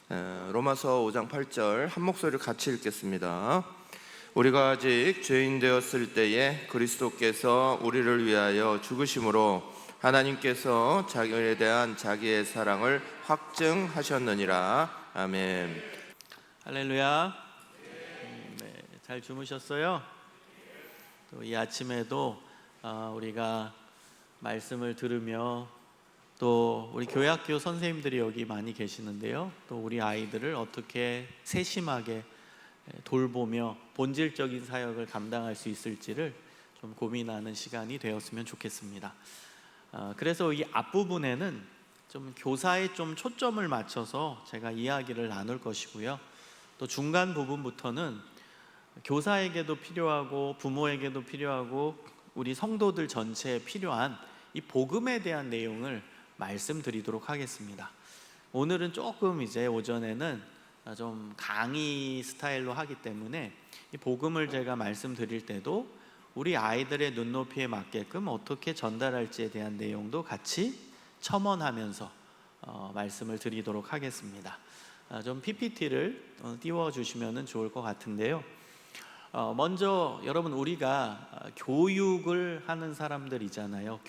로마서 5장 8절 한 목소리를 같이 읽겠습니다. 우리가 아직 죄인 되었을 때에 그리스도께서 우리를 위하여 죽으심으로 하나님께서 자기에 대한 자기의 사랑을 확증하셨느니라. 아멘. 할렐루야. 네, 잘 주무셨어요? 또 이 아침에도 우리가 말씀을 들으며 또 우리 교회학교 선생님들이 여기 많이 계시는데요, 또 우리 아이들을 어떻게 세심하게 돌보며 본질적인 사역을 감당할 수 있을지를 좀 고민하는 시간이 되었으면 좋겠습니다. 그래서 이 앞부분에는 좀 교사에 좀 초점을 맞춰서 제가 이야기를 나눌 것이고요, 또 중간 부분부터는 교사에게도 필요하고 부모에게도 필요하고 우리 성도들 전체에 필요한 이 복음에 대한 내용을 말씀드리도록 하겠습니다. 오늘은 조금 이제 오전에는 좀 강의 스타일로 하기 때문에 이 복음을 제가 말씀드릴 때도 우리 아이들의 눈높이에 맞게끔 어떻게 전달할지에 대한 내용도 같이 첨언하면서 말씀을 드리도록 하겠습니다. 좀 PPT를 띄워주시면 좋을 것 같은데요, 먼저 여러분, 우리가 교육을 하는 사람들이잖아요.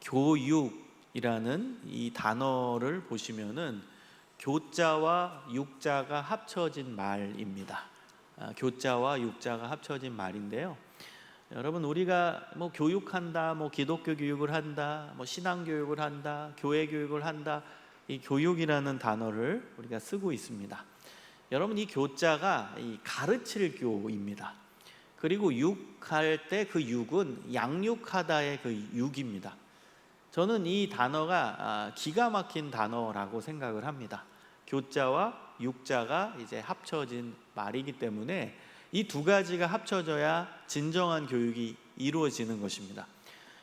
교육이라는 이 단어를 보시면은 교자와 육자가 합쳐진 말입니다. 교자와 육자가 합쳐진 말인데요, 여러분, 우리가 뭐 교육한다, 뭐 기독교 교육을 한다, 뭐 신앙 교육을 한다, 교회 교육을 한다, 이 교육이라는 단어를 우리가 쓰고 있습니다. 여러분, 이 교자가 이 가르칠 교입니다. 그리고 육할 때 그 육은 양육하다의 그 육입니다. 저는 이 단어가 기가 막힌 단어라고 생각을 합니다. 교자와 육자가 이제 합쳐진 말이기 때문에 이 두 가지가 합쳐져야 진정한 교육이 이루어지는 것입니다.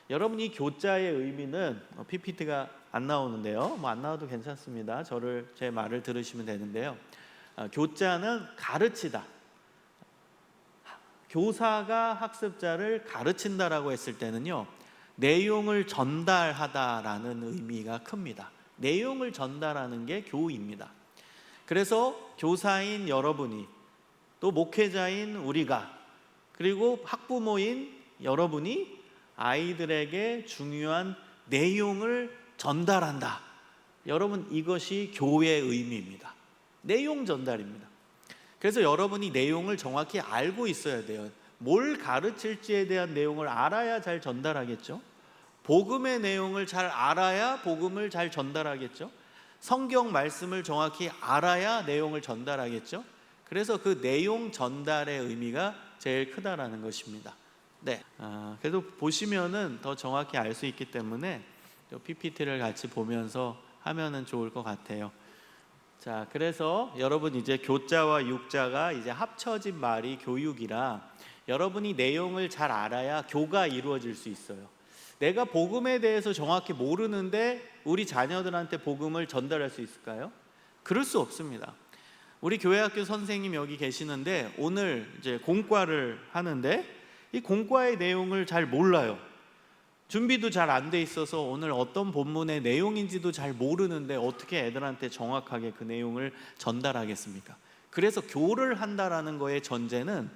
여러분, 이 교자의 의미는 PPT가 안 나오는데요, 뭐 안 나와도 괜찮습니다. 제 말을 들으시면 되는데요, 교자는 가르치다. 교사가 학습자를 가르친다라고 했을 때는요, 내용을 전달하다라는 의미가 큽니다. 내용을 전달하는 게 교입니다. 그래서 교사인 여러분이, 또 목회자인 우리가, 그리고 학부모인 여러분이 아이들에게 중요한 내용을 전달한다. 여러분, 이것이 교회의 의미입니다. 내용 전달입니다. 그래서 여러분이 내용을 정확히 알고 있어야 돼요. 뭘 가르칠지에 대한 내용을 알아야 잘 전달하겠죠. 복음의 내용을 잘 알아야 복음을 잘 전달하겠죠. 성경 말씀을 정확히 알아야 내용을 전달하겠죠. 그래서 그 내용 전달의 의미가 제일 크다라는 것입니다. 네, 그래도 보시면은 더 정확히 알 수 있기 때문에 PPT를 같이 보면서 하면은 좋을 것 같아요. 자, 그래서 여러분, 이제 교자와 육자가 이제 합쳐진 말이 교육이라 여러분이 내용을 잘 알아야 교가 이루어질 수 있어요. 내가 복음에 대해서 정확히 모르는데 우리 자녀들한테 복음을 전달할 수 있을까요? 그럴 수 없습니다. 우리 교회학교 선생님 여기 계시는데 오늘 이제 공과를 하는데 이 공과의 내용을 잘 몰라요. 준비도 잘 안 돼 있어서 오늘 어떤 본문의 내용인지도 잘 모르는데 어떻게 애들한테 정확하게 그 내용을 전달하겠습니까? 그래서 교를 한다라는 거의 전제는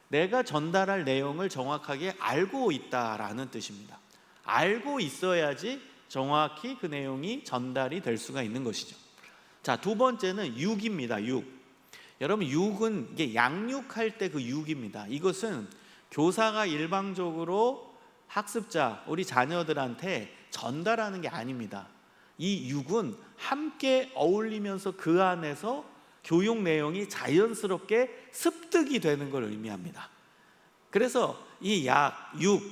내가 전달할 내용을 정확하게 알고 있다라는 뜻입니다. 알고 있어야지 정확히 그 내용이 전달이 될 수가 있는 것이죠. 자, 두 번째는 육입니다. 육. 여러분, 육은 이게 양육할 때 그 육입니다. 이것은 교사가 일방적으로 학습자, 우리 자녀들한테 전달하는 게 아닙니다. 이 육은 함께 어울리면서 그 안에서 교육 내용이 자연스럽게 습득이 되는 걸 의미합니다. 그래서 이 육,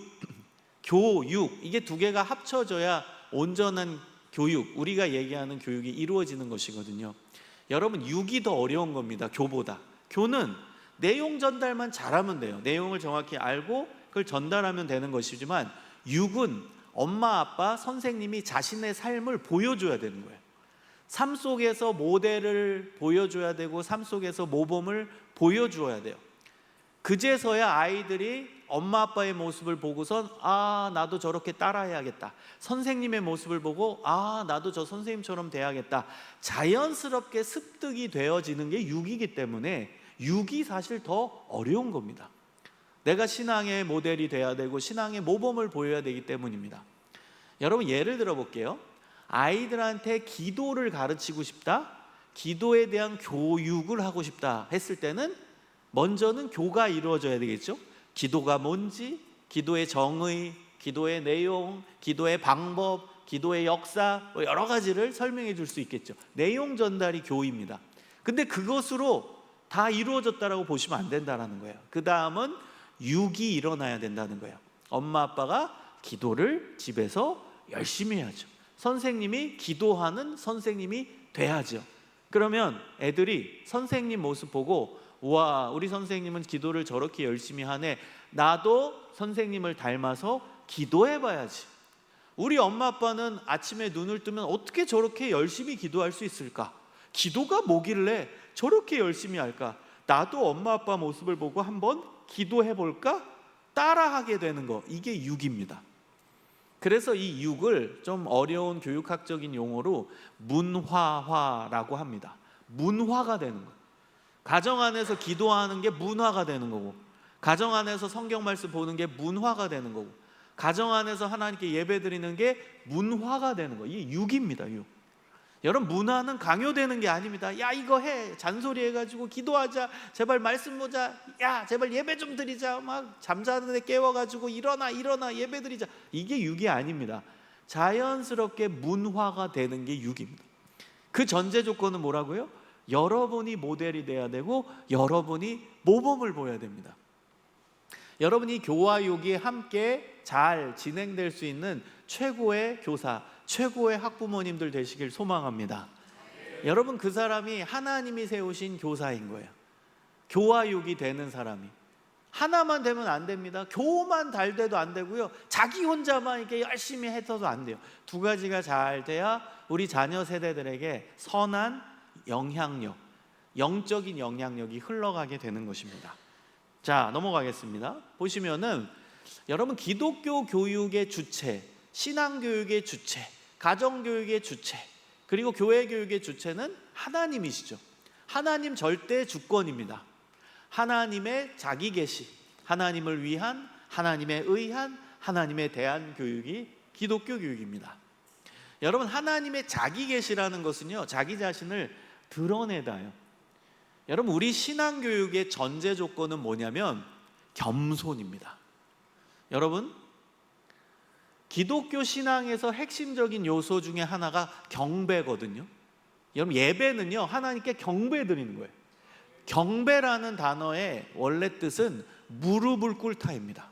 교육, 이게 두 개가 합쳐져야 온전한 교육, 우리가 얘기하는 교육이 이루어지는 것이거든요. 여러분, 육이 더 어려운 겁니다. 교보다. 교는 내용 전달만 잘하면 돼요. 내용을 정확히 알고 그걸 전달하면 되는 것이지만 육은 엄마, 아빠, 선생님이 자신의 삶을 보여줘야 되는 거예요. 삶 속에서 모델을 보여줘야 되고 삶 속에서 모범을 보여주어야 돼요. 그제서야 아이들이 엄마 아빠의 모습을 보고선 나도 저렇게 따라해야겠다. 선생님의 모습을 보고 나도 저 선생님처럼 돼야겠다. 자연스럽게 습득이 되어지는 게 육이기 때문에 육이 사실 더 어려운 겁니다. 내가 신앙의 모델이 돼야 되고 신앙의 모범을 보여야 되기 때문입니다. 여러분, 예를 들어 볼게요. 아이들한테 기도를 가르치고 싶다, 기도에 대한 교육을 하고 싶다 했을 때는 먼저는 교가 이루어져야 되겠죠. 기도가 뭔지, 기도의 정의, 기도의 내용, 기도의 방법, 기도의 역사, 여러 가지를 설명해 줄 수 있겠죠. 내용 전달이 교입니다. 근데 그것으로 다 이루어졌다라고 보시면 안 된다는 거예요. 그 다음은 육이 일어나야 된다는 거예요. 엄마 아빠가 기도를 집에서 열심히 해야죠. 선생님이 기도하는 선생님이 돼야죠. 그러면 애들이 선생님 모습 보고 우와, 우리 선생님은 기도를 저렇게 열심히 하네, 나도 선생님을 닮아서 기도해 봐야지. 우리 엄마 아빠는 아침에 눈을 뜨면 어떻게 저렇게 열심히 기도할 수 있을까? 기도가 뭐길래 저렇게 열심히 할까? 나도 엄마 아빠 모습을 보고 한번 기도해 볼까? 따라하게 되는 거, 이게 육입니다. 그래서 이 육을 좀 어려운 교육학적인 용어로 문화화라고 합니다. 문화가 되는 거예요. 가정 안에서 기도하는 게 문화가 되는 거고, 가정 안에서 성경 말씀 보는 게 문화가 되는 거고, 가정 안에서 하나님께 예배드리는 게 문화가 되는 거예요. 이게 육입니다. 육. 여러분, 문화는 강요되는 게 아닙니다. 야, 이거 해, 잔소리 해가지고 기도하자, 제발 말씀 보자, 야, 제발 예배 좀 드리자, 막 잠자는데 깨워가지고 일어나 예배 드리자, 이게 육이 아닙니다. 자연스럽게 문화가 되는 게 육입니다. 그 전제 조건은 뭐라고요? 여러분이 모델이 돼야 되고 여러분이 모범을 보여야 됩니다. 여러분이 교와 육이 함께 잘 진행될 수 있는 최고의 교사, 최고의 학부모님들 되시길 소망합니다. 여러분, 그 사람이 하나님이 세우신 교사인 거예요. 교와 육이 되는 사람이. 하나만 되면 안 됩니다. 교만 잘 돼도 안 되고요, 자기 혼자만 이렇게 열심히 해서도 안 돼요. 두 가지가 잘 돼야 우리 자녀 세대들에게 선한 영향력, 영적인 영향력이 흘러가게 되는 것입니다. 자, 넘어가겠습니다. 보시면은 여러분, 기독교 교육의 주체, 신앙교육의 주체, 가정교육의 주체, 그리고 교회 교육의 주체는 하나님이시죠. 하나님 절대 주권입니다. 하나님의 자기 계시, 하나님을 위한, 하나님에 의한, 하나님에 대한 교육이 기독교 교육입니다. 여러분, 하나님의 자기 계시라는 것은요, 자기 자신을 드러내다요. 여러분, 우리 신앙교육의 전제 조건은 뭐냐면 겸손입니다. 여러분, 기독교 신앙에서 핵심적인 요소 중에 하나가 경배거든요. 여러분, 예배는요, 하나님께 경배 드리는 거예요. 경배라는 단어의 원래 뜻은 무릎을 꿇다입니다.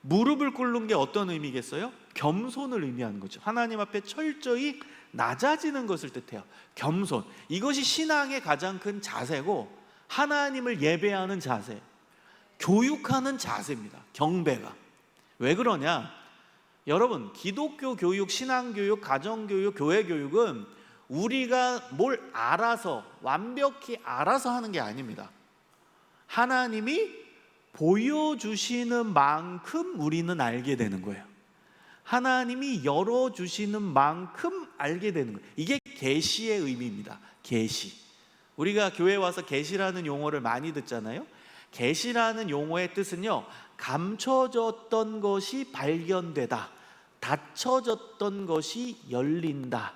무릎을 꿇는 게 어떤 의미겠어요? 겸손을 의미하는 거죠. 하나님 앞에 철저히 낮아지는 것을 뜻해요. 겸손, 이것이 신앙의 가장 큰 자세고 하나님을 예배하는 자세, 교육하는 자세입니다. 경배가. 왜 그러냐? 여러분, 기독교 교육, 신앙교육, 가정교육, 교회교육은 우리가 뭘 알아서, 완벽히 알아서 하는 게 아닙니다. 하나님이 보여주시는 만큼 우리는 알게 되는 거예요. 하나님이 열어주시는 만큼 알게 되는 거예요. 이게 계시의 의미입니다. 계시. 우리가 교회 와서 계시라는 용어를 많이 듣잖아요. 계시라는 용어의 뜻은요, 감춰졌던 것이 발견되다, 닫혀졌던 것이 열린다.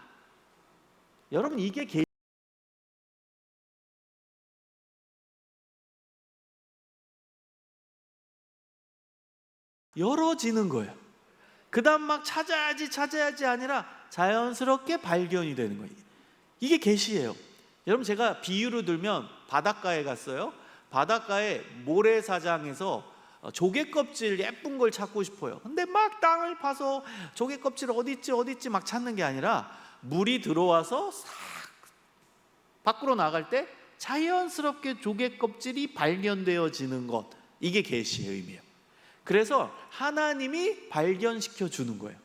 여러분, 이게 열어지는 거예요. 그 다음 막 찾아야지 아니라 자연스럽게 발견이 되는 거예요. 이게 계시예요. 여러분, 제가 비유로 들면 바닷가에 갔어요. 바닷가에 모래사장에서 조개 껍질 예쁜 걸 찾고 싶어요. 근데 막 땅을 파서 조개 껍질 어디 있지 막 찾는 게 아니라 물이 들어와서 싹 밖으로 나갈 때 자연스럽게 조개 껍질이 발견되어지는 것, 이게 계시의 의미예요. 그래서 하나님이 발견시켜 주는 거예요.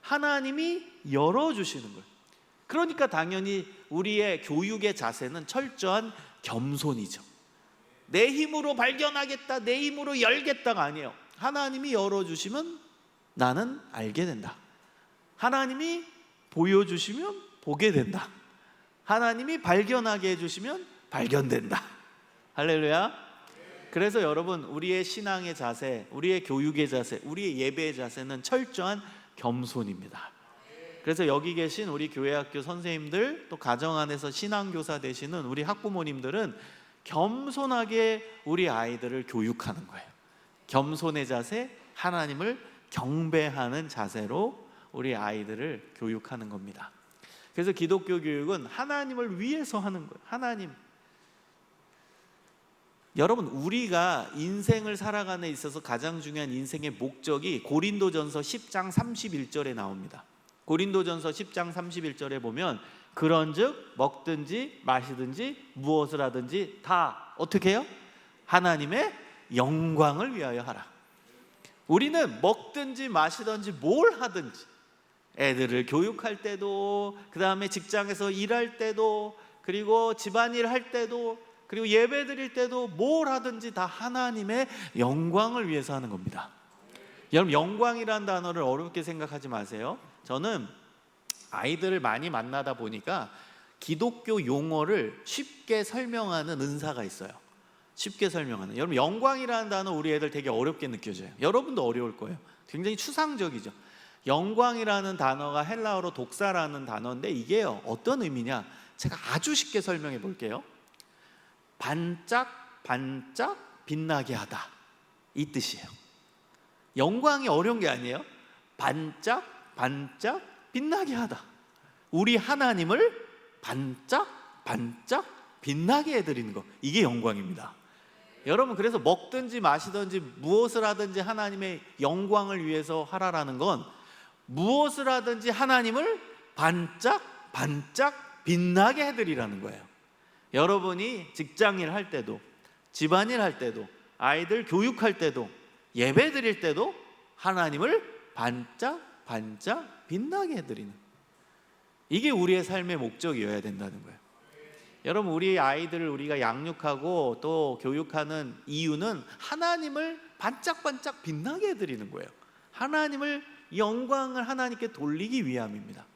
하나님이 열어주시는 거예요. 그러니까 당연히 우리의 교육의 자세는 철저한 겸손이죠. 내 힘으로 발견하겠다, 내 힘으로 열겠다가 아니에요. 하나님이 열어주시면 나는 알게 된다. 하나님이 보여주시면 보게 된다. 하나님이 발견하게 해주시면 발견된다. 할렐루야. 그래서 여러분, 우리의 신앙의 자세, 우리의 교육의 자세, 우리의 예배의 자세는 철저한 겸손입니다. 그래서 여기 계신 우리 교회학교 선생님들, 또 가정 안에서 신앙교사 되시는 우리 학부모님들은 겸손하게 우리 아이들을 교육하는 거예요. 겸손의 자세, 하나님을 경배하는 자세로 우리 아이들을 교육하는 겁니다. 그래서 기독교 교육은 하나님을 위해서 하는 거예요. 하나님. 여러분, 우리가 인생을 살아가는 데 있어서 가장 중요한 인생의 목적이 고린도전서 10장 31절에 나옵니다. 고린도전서 10장 31절에 보면 그런즉 먹든지 마시든지 무엇을 하든지 다 어떻게 해요? 하나님의 영광을 위하여 하라. 우리는 먹든지 마시든지 뭘 하든지, 애들을 교육할 때도, 그 다음에 직장에서 일할 때도, 그리고 집안일 할 때도, 그리고 예배 드릴 때도 뭘 하든지 다 하나님의 영광을 위해서 하는 겁니다. 여러분, 영광이라는 단어를 어렵게 생각하지 마세요. 저는 아이들을 많이 만나다 보니까 기독교 용어를 쉽게 설명하는 은사가 있어요. 쉽게 설명하는. 여러분, 영광이라는 단어 우리 애들 되게 어렵게 느껴져요. 여러분도 어려울 거예요. 굉장히 추상적이죠. 영광이라는 단어가 헬라어로 독사라는 단어인데 이게요, 어떤 의미냐? 제가 아주 쉽게 설명해 볼게요. 반짝 반짝 빛나게 하다, 이 뜻이에요. 영광이 어려운 게 아니에요. 반짝 반짝 빛나게 하다. 우리 하나님을 반짝 반짝 빛나게 해드리는 거, 이게 영광입니다. 여러분, 그래서 먹든지 마시든지 무엇을 하든지 하나님의 영광을 위해서 하라라는 건 무엇을 하든지 하나님을 반짝 반짝 빛나게 해드리라는 거예요. 여러분이 직장일 할 때도, 집안일 할 때도, 아이들 교육할 때도, 예배 드릴 때도 하나님을 반짝 반짝 빛나게 해드리는, 이게 우리의 삶의 목적이어야 된다는 거예요. 여러분, 우리 아이들을 우리가 양육하고 또 교육하는 이유는 하나님을 반짝반짝 빛나게 해드리는 거예요. 하나님을, 영광을 하나님께 돌리기 위함입니다.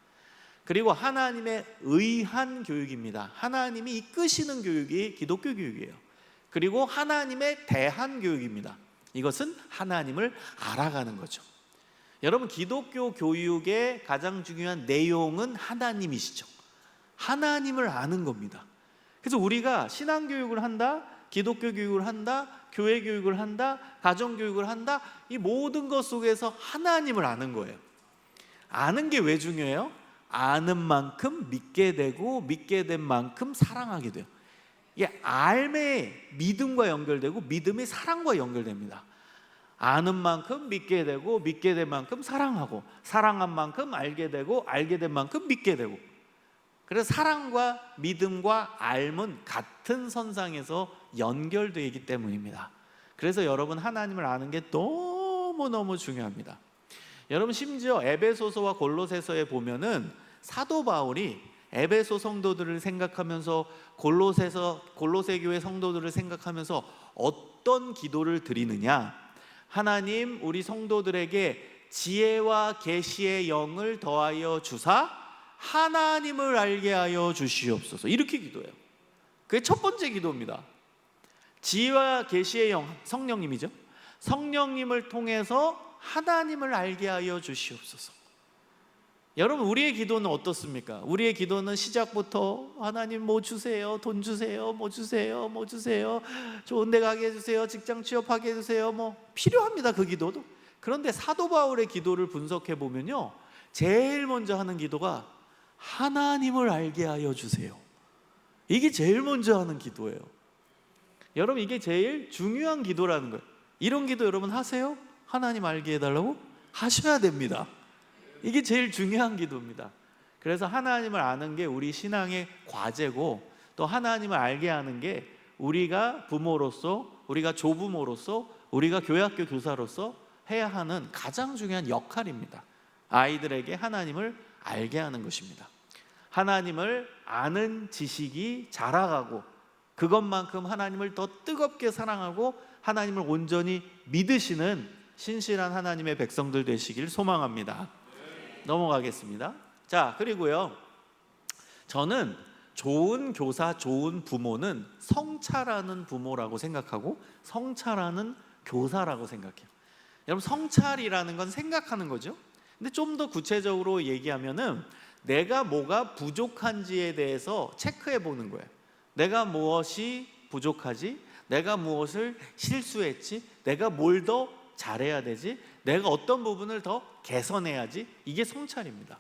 그리고 하나님의 의한 교육입니다. 하나님이 이끄시는 교육이 기독교 교육이에요. 그리고 하나님의 대한 교육입니다. 이것은 하나님을 알아가는 거죠. 여러분, 기독교 교육의 가장 중요한 내용은 하나님이시죠. 하나님을 아는 겁니다. 그래서 우리가 신앙교육을 한다, 기독교 교육을 한다, 교회 교육을 한다, 가정 교육을 한다, 이 모든 것 속에서 하나님을 아는 거예요. 아는 게 왜 중요해요? 아는 만큼 믿게 되고, 믿게 된 만큼 사랑하게 돼요. 이게 알매 믿음과 연결되고, 믿음이 사랑과 연결됩니다. 아는 만큼 믿게 되고, 믿게 된 만큼 사랑하고, 사랑한 만큼 알게 되고, 알게 된 만큼 믿게 되고. 그래서 사랑과 믿음과 알은 같은 선상에서 연결되기 때문입니다. 그래서 여러분, 하나님을 아는 게 너무너무 중요합니다. 여러분, 심지어 에베소서와 골로새서에 보면은 사도 바울이 에베소 성도들을 생각하면서, 골로새 교회 성도들을 생각하면서 어떤 기도를 드리느냐? 하나님, 우리 성도들에게 지혜와 계시의 영을 더하여 주사 하나님을 알게 하여 주시옵소서, 이렇게 기도해요. 그게 첫 번째 기도입니다. 지혜와 계시의 영, 성령님이죠. 성령님을 통해서 하나님을 알게 하여 주시옵소서. 여러분, 우리의 기도는 어떻습니까? 우리의 기도는 시작부터 하나님 뭐 주세요, 돈 주세요, 뭐 주세요, 뭐 주세요, 좋은 데 가게 해주세요, 직장 취업하게 해주세요, 뭐 필요합니다, 그 기도도. 그런데 사도 바울의 기도를 분석해 보면요, 제일 먼저 하는 기도가 하나님을 알게 하여 주세요. 이게 제일 먼저 하는 기도예요. 여러분, 이게 제일 중요한 기도라는 거예요. 이런 기도 여러분 하세요? 하나님 알게 해달라고? 하셔야 됩니다. 이게 제일 중요한 기도입니다. 그래서 하나님을 아는 게 우리 신앙의 과제고, 또 하나님을 알게 하는 게 우리가 부모로서, 우리가 조부모로서, 우리가 교회학교 교사로서 해야 하는 가장 중요한 역할입니다. 아이들에게 하나님을 알게 하는 것입니다. 하나님을 아는 지식이 자라가고, 그것만큼 하나님을 더 뜨겁게 사랑하고 하나님을 온전히 믿으시는 신실한 하나님의 백성들 되시길 소망합니다. 넘어가겠습니다. 자, 그리고요, 저는 좋은 교사, 좋은 부모는 성찰하는 부모라고 생각하고 성찰하는 교사라고 생각해요. 여러분, 성찰이라는 건 생각하는 거죠. 근데 좀 더 구체적으로 얘기하면은 내가 뭐가 부족한지에 대해서 체크해 보는 거예요. 내가 무엇이 부족하지? 내가 무엇을 실수했지? 내가 뭘 더 잘해야 되지? 내가 어떤 부분을 더 개선해야지? 이게 성찰입니다.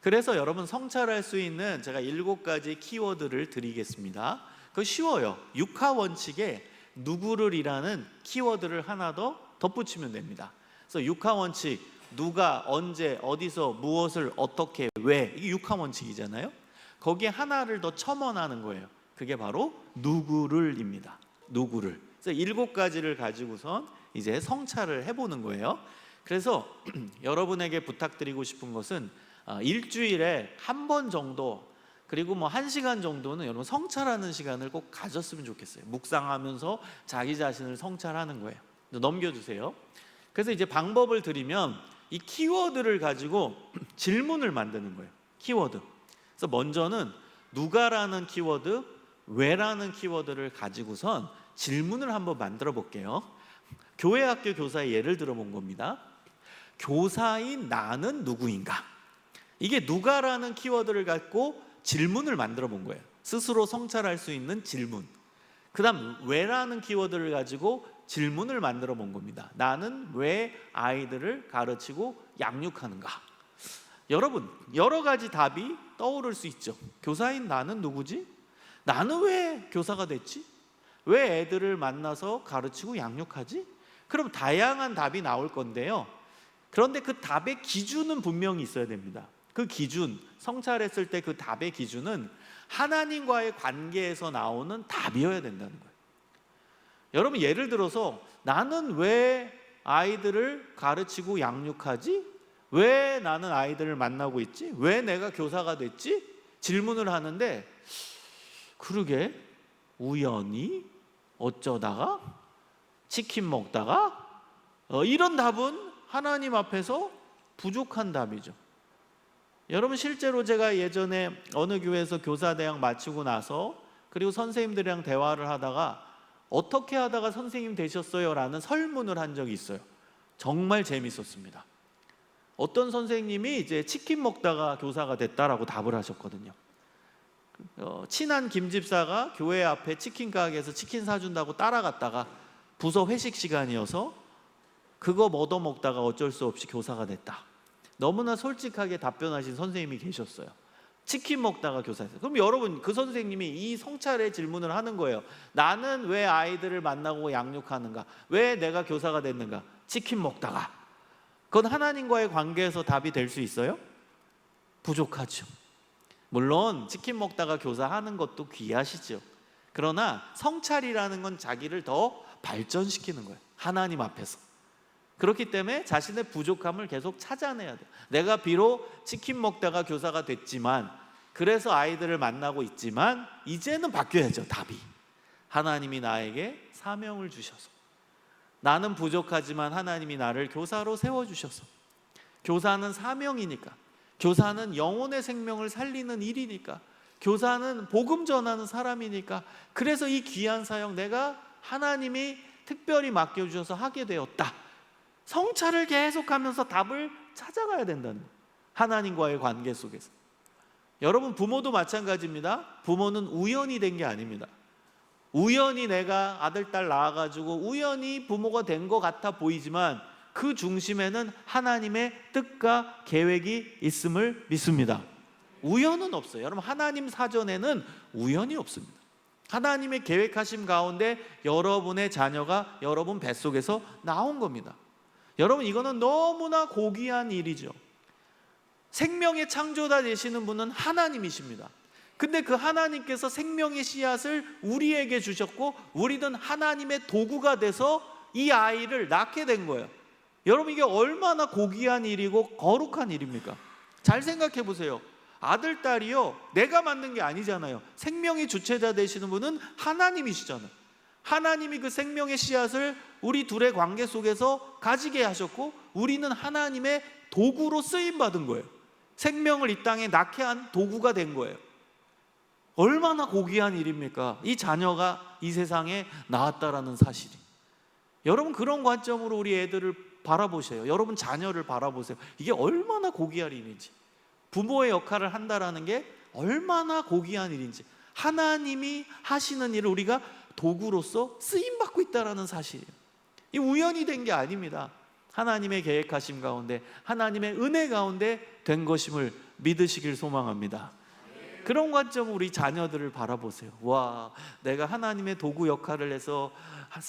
그래서 여러분, 성찰할 수 있는 제가 7가지 키워드를 드리겠습니다. 그거 쉬워요. 육하 원칙에 누구를이라는 키워드를 하나 더 덧붙이면 됩니다. 그래서 육하 원칙, 누가, 언제, 어디서, 무엇을, 어떻게, 왜, 이게 육하 원칙이잖아요. 거기에 하나를 더 첨언하는 거예요. 그게 바로 누구를입니다. 누구를. 그래서 7가지를 가지고선 이제 성찰을 해보는 거예요. 그래서 여러분에게 부탁드리고 싶은 것은 일주일에 한 번 정도, 그리고 뭐 1시간 정도는 여러분 성찰하는 시간을 꼭 가졌으면 좋겠어요. 묵상하면서 자기 자신을 성찰하는 거예요. 넘겨주세요. 그래서 이제 방법을 드리면 이 키워드를 가지고 질문을 만드는 거예요. 키워드. 그래서 먼저는 누가라는 키워드, 왜라는 키워드를 가지고선 질문을 한번 만들어 볼게요. 교회 학교 교사의 예를 들어 본 겁니다. 교사인 나는 누구인가? 이게 누가라는 키워드를 갖고 질문을 만들어 본 거예요. 스스로 성찰할 수 있는 질문. 그 다음 왜라는 키워드를 가지고 질문을 만들어 본 겁니다. 나는 왜 아이들을 가르치고 양육하는가? 여러분, 여러 가지 답이 떠오를 수 있죠. 교사인 나는 누구지? 나는 왜 교사가 됐지? 왜 애들을 만나서 가르치고 양육하지? 그럼 다양한 답이 나올 건데요. 그런데 그 답의 기준은 분명히 있어야 됩니다. 그 기준, 성찰했을 때 그 답의 기준은 하나님과의 관계에서 나오는 답이어야 된다는 거예요. 여러분, 예를 들어서 나는 왜 아이들을 가르치고 양육하지? 왜 나는 아이들을 만나고 있지? 왜 내가 교사가 됐지? 질문을 하는데, 그러게 우연히 어쩌다가 치킨 먹다가 이런 답은 하나님 앞에서 부족한 답이죠. 여러분, 실제로 제가 예전에 어느 교회에서 교사대학 마치고 나서 그리고 선생님들이랑 대화를 하다가 어떻게 하다가 선생님 되셨어요? 라는 설문을 한 적이 있어요. 정말 재밌었습니다. 어떤 선생님이 이제 치킨 먹다가 교사가 됐다라고 답을 하셨거든요. 친한 김집사가 교회 앞에 치킨 가게에서 치킨 사준다고 따라갔다가 부서 회식 시간이어서 그거 얻어먹다가 어쩔 수 없이 교사가 됐다. 너무나 솔직하게 답변하신 선생님이 계셨어요. 치킨 먹다가 교사했어요. 그럼 여러분, 그 선생님이 이 성찰의 질문을 하는 거예요. 나는 왜 아이들을 만나고 양육하는가? 왜 내가 교사가 됐는가? 치킨 먹다가. 그건 하나님과의 관계에서 답이 될 수 있어요? 부족하죠. 물론 치킨 먹다가 교사하는 것도 귀하시죠. 그러나 성찰이라는 건 자기를 더 발전시키는 거예요. 하나님 앞에서. 그렇기 때문에 자신의 부족함을 계속 찾아내야 돼요. 내가 비록 치킨 먹다가 교사가 됐지만, 그래서 아이들을 만나고 있지만 이제는 바뀌어야죠. 답이. 하나님이 나에게 사명을 주셔서, 나는 부족하지만 하나님이 나를 교사로 세워주셔서, 교사는 사명이니까, 교사는 영혼의 생명을 살리는 일이니까, 교사는 복음 전하는 사람이니까, 그래서 이 귀한 사역 내가 하나님이 특별히 맡겨주셔서 하게 되었다. 성찰을 계속하면서 답을 찾아가야 된다는 거예요. 하나님과의 관계 속에서. 여러분, 부모도 마찬가지입니다. 부모는 우연히 된 게 아닙니다. 우연히 내가 아들, 딸 낳아가지고 우연히 부모가 된 것 같아 보이지만 그 중심에는 하나님의 뜻과 계획이 있음을 믿습니다. 우연은 없어요. 여러분, 하나님 사전에는 우연이 없습니다. 하나님의 계획하심 가운데 여러분의 자녀가 여러분 뱃속에서 나온 겁니다. 여러분, 이거는 너무나 고귀한 일이죠. 생명의 창조자 되시는 분은 하나님이십니다. 근데 그 하나님께서 생명의 씨앗을 우리에게 주셨고, 우리는 하나님의 도구가 돼서 이 아이를 낳게 된 거예요. 여러분, 이게 얼마나 고귀한 일이고 거룩한 일입니까? 잘 생각해 보세요. 아들, 딸이요, 내가 만든 게 아니잖아요. 생명의 주체자 되시는 분은 하나님이시잖아요. 하나님이 그 생명의 씨앗을 우리 둘의 관계 속에서 가지게 하셨고 우리는 하나님의 도구로 쓰임 받은 거예요. 생명을 이 땅에 낳게 한 도구가 된 거예요. 얼마나 고귀한 일입니까? 이 자녀가 이 세상에 나왔다라는 사실이. 여러분 그런 관점으로 우리 애들을 바라보세요. 여러분 자녀를 바라보세요. 이게 얼마나 고귀한 일인지, 부모의 역할을 한다라는 게 얼마나 고귀한 일인지, 하나님이 하시는 일을 우리가 도구로서 쓰임받고 있다는 사실이에요. 이 우연히 된 게 아닙니다. 하나님의 계획하심 가운데, 하나님의 은혜 가운데 된 것임을 믿으시길 소망합니다. 그런 관점으로 우리 자녀들을 바라보세요. 와, 내가 하나님의 도구 역할을 해서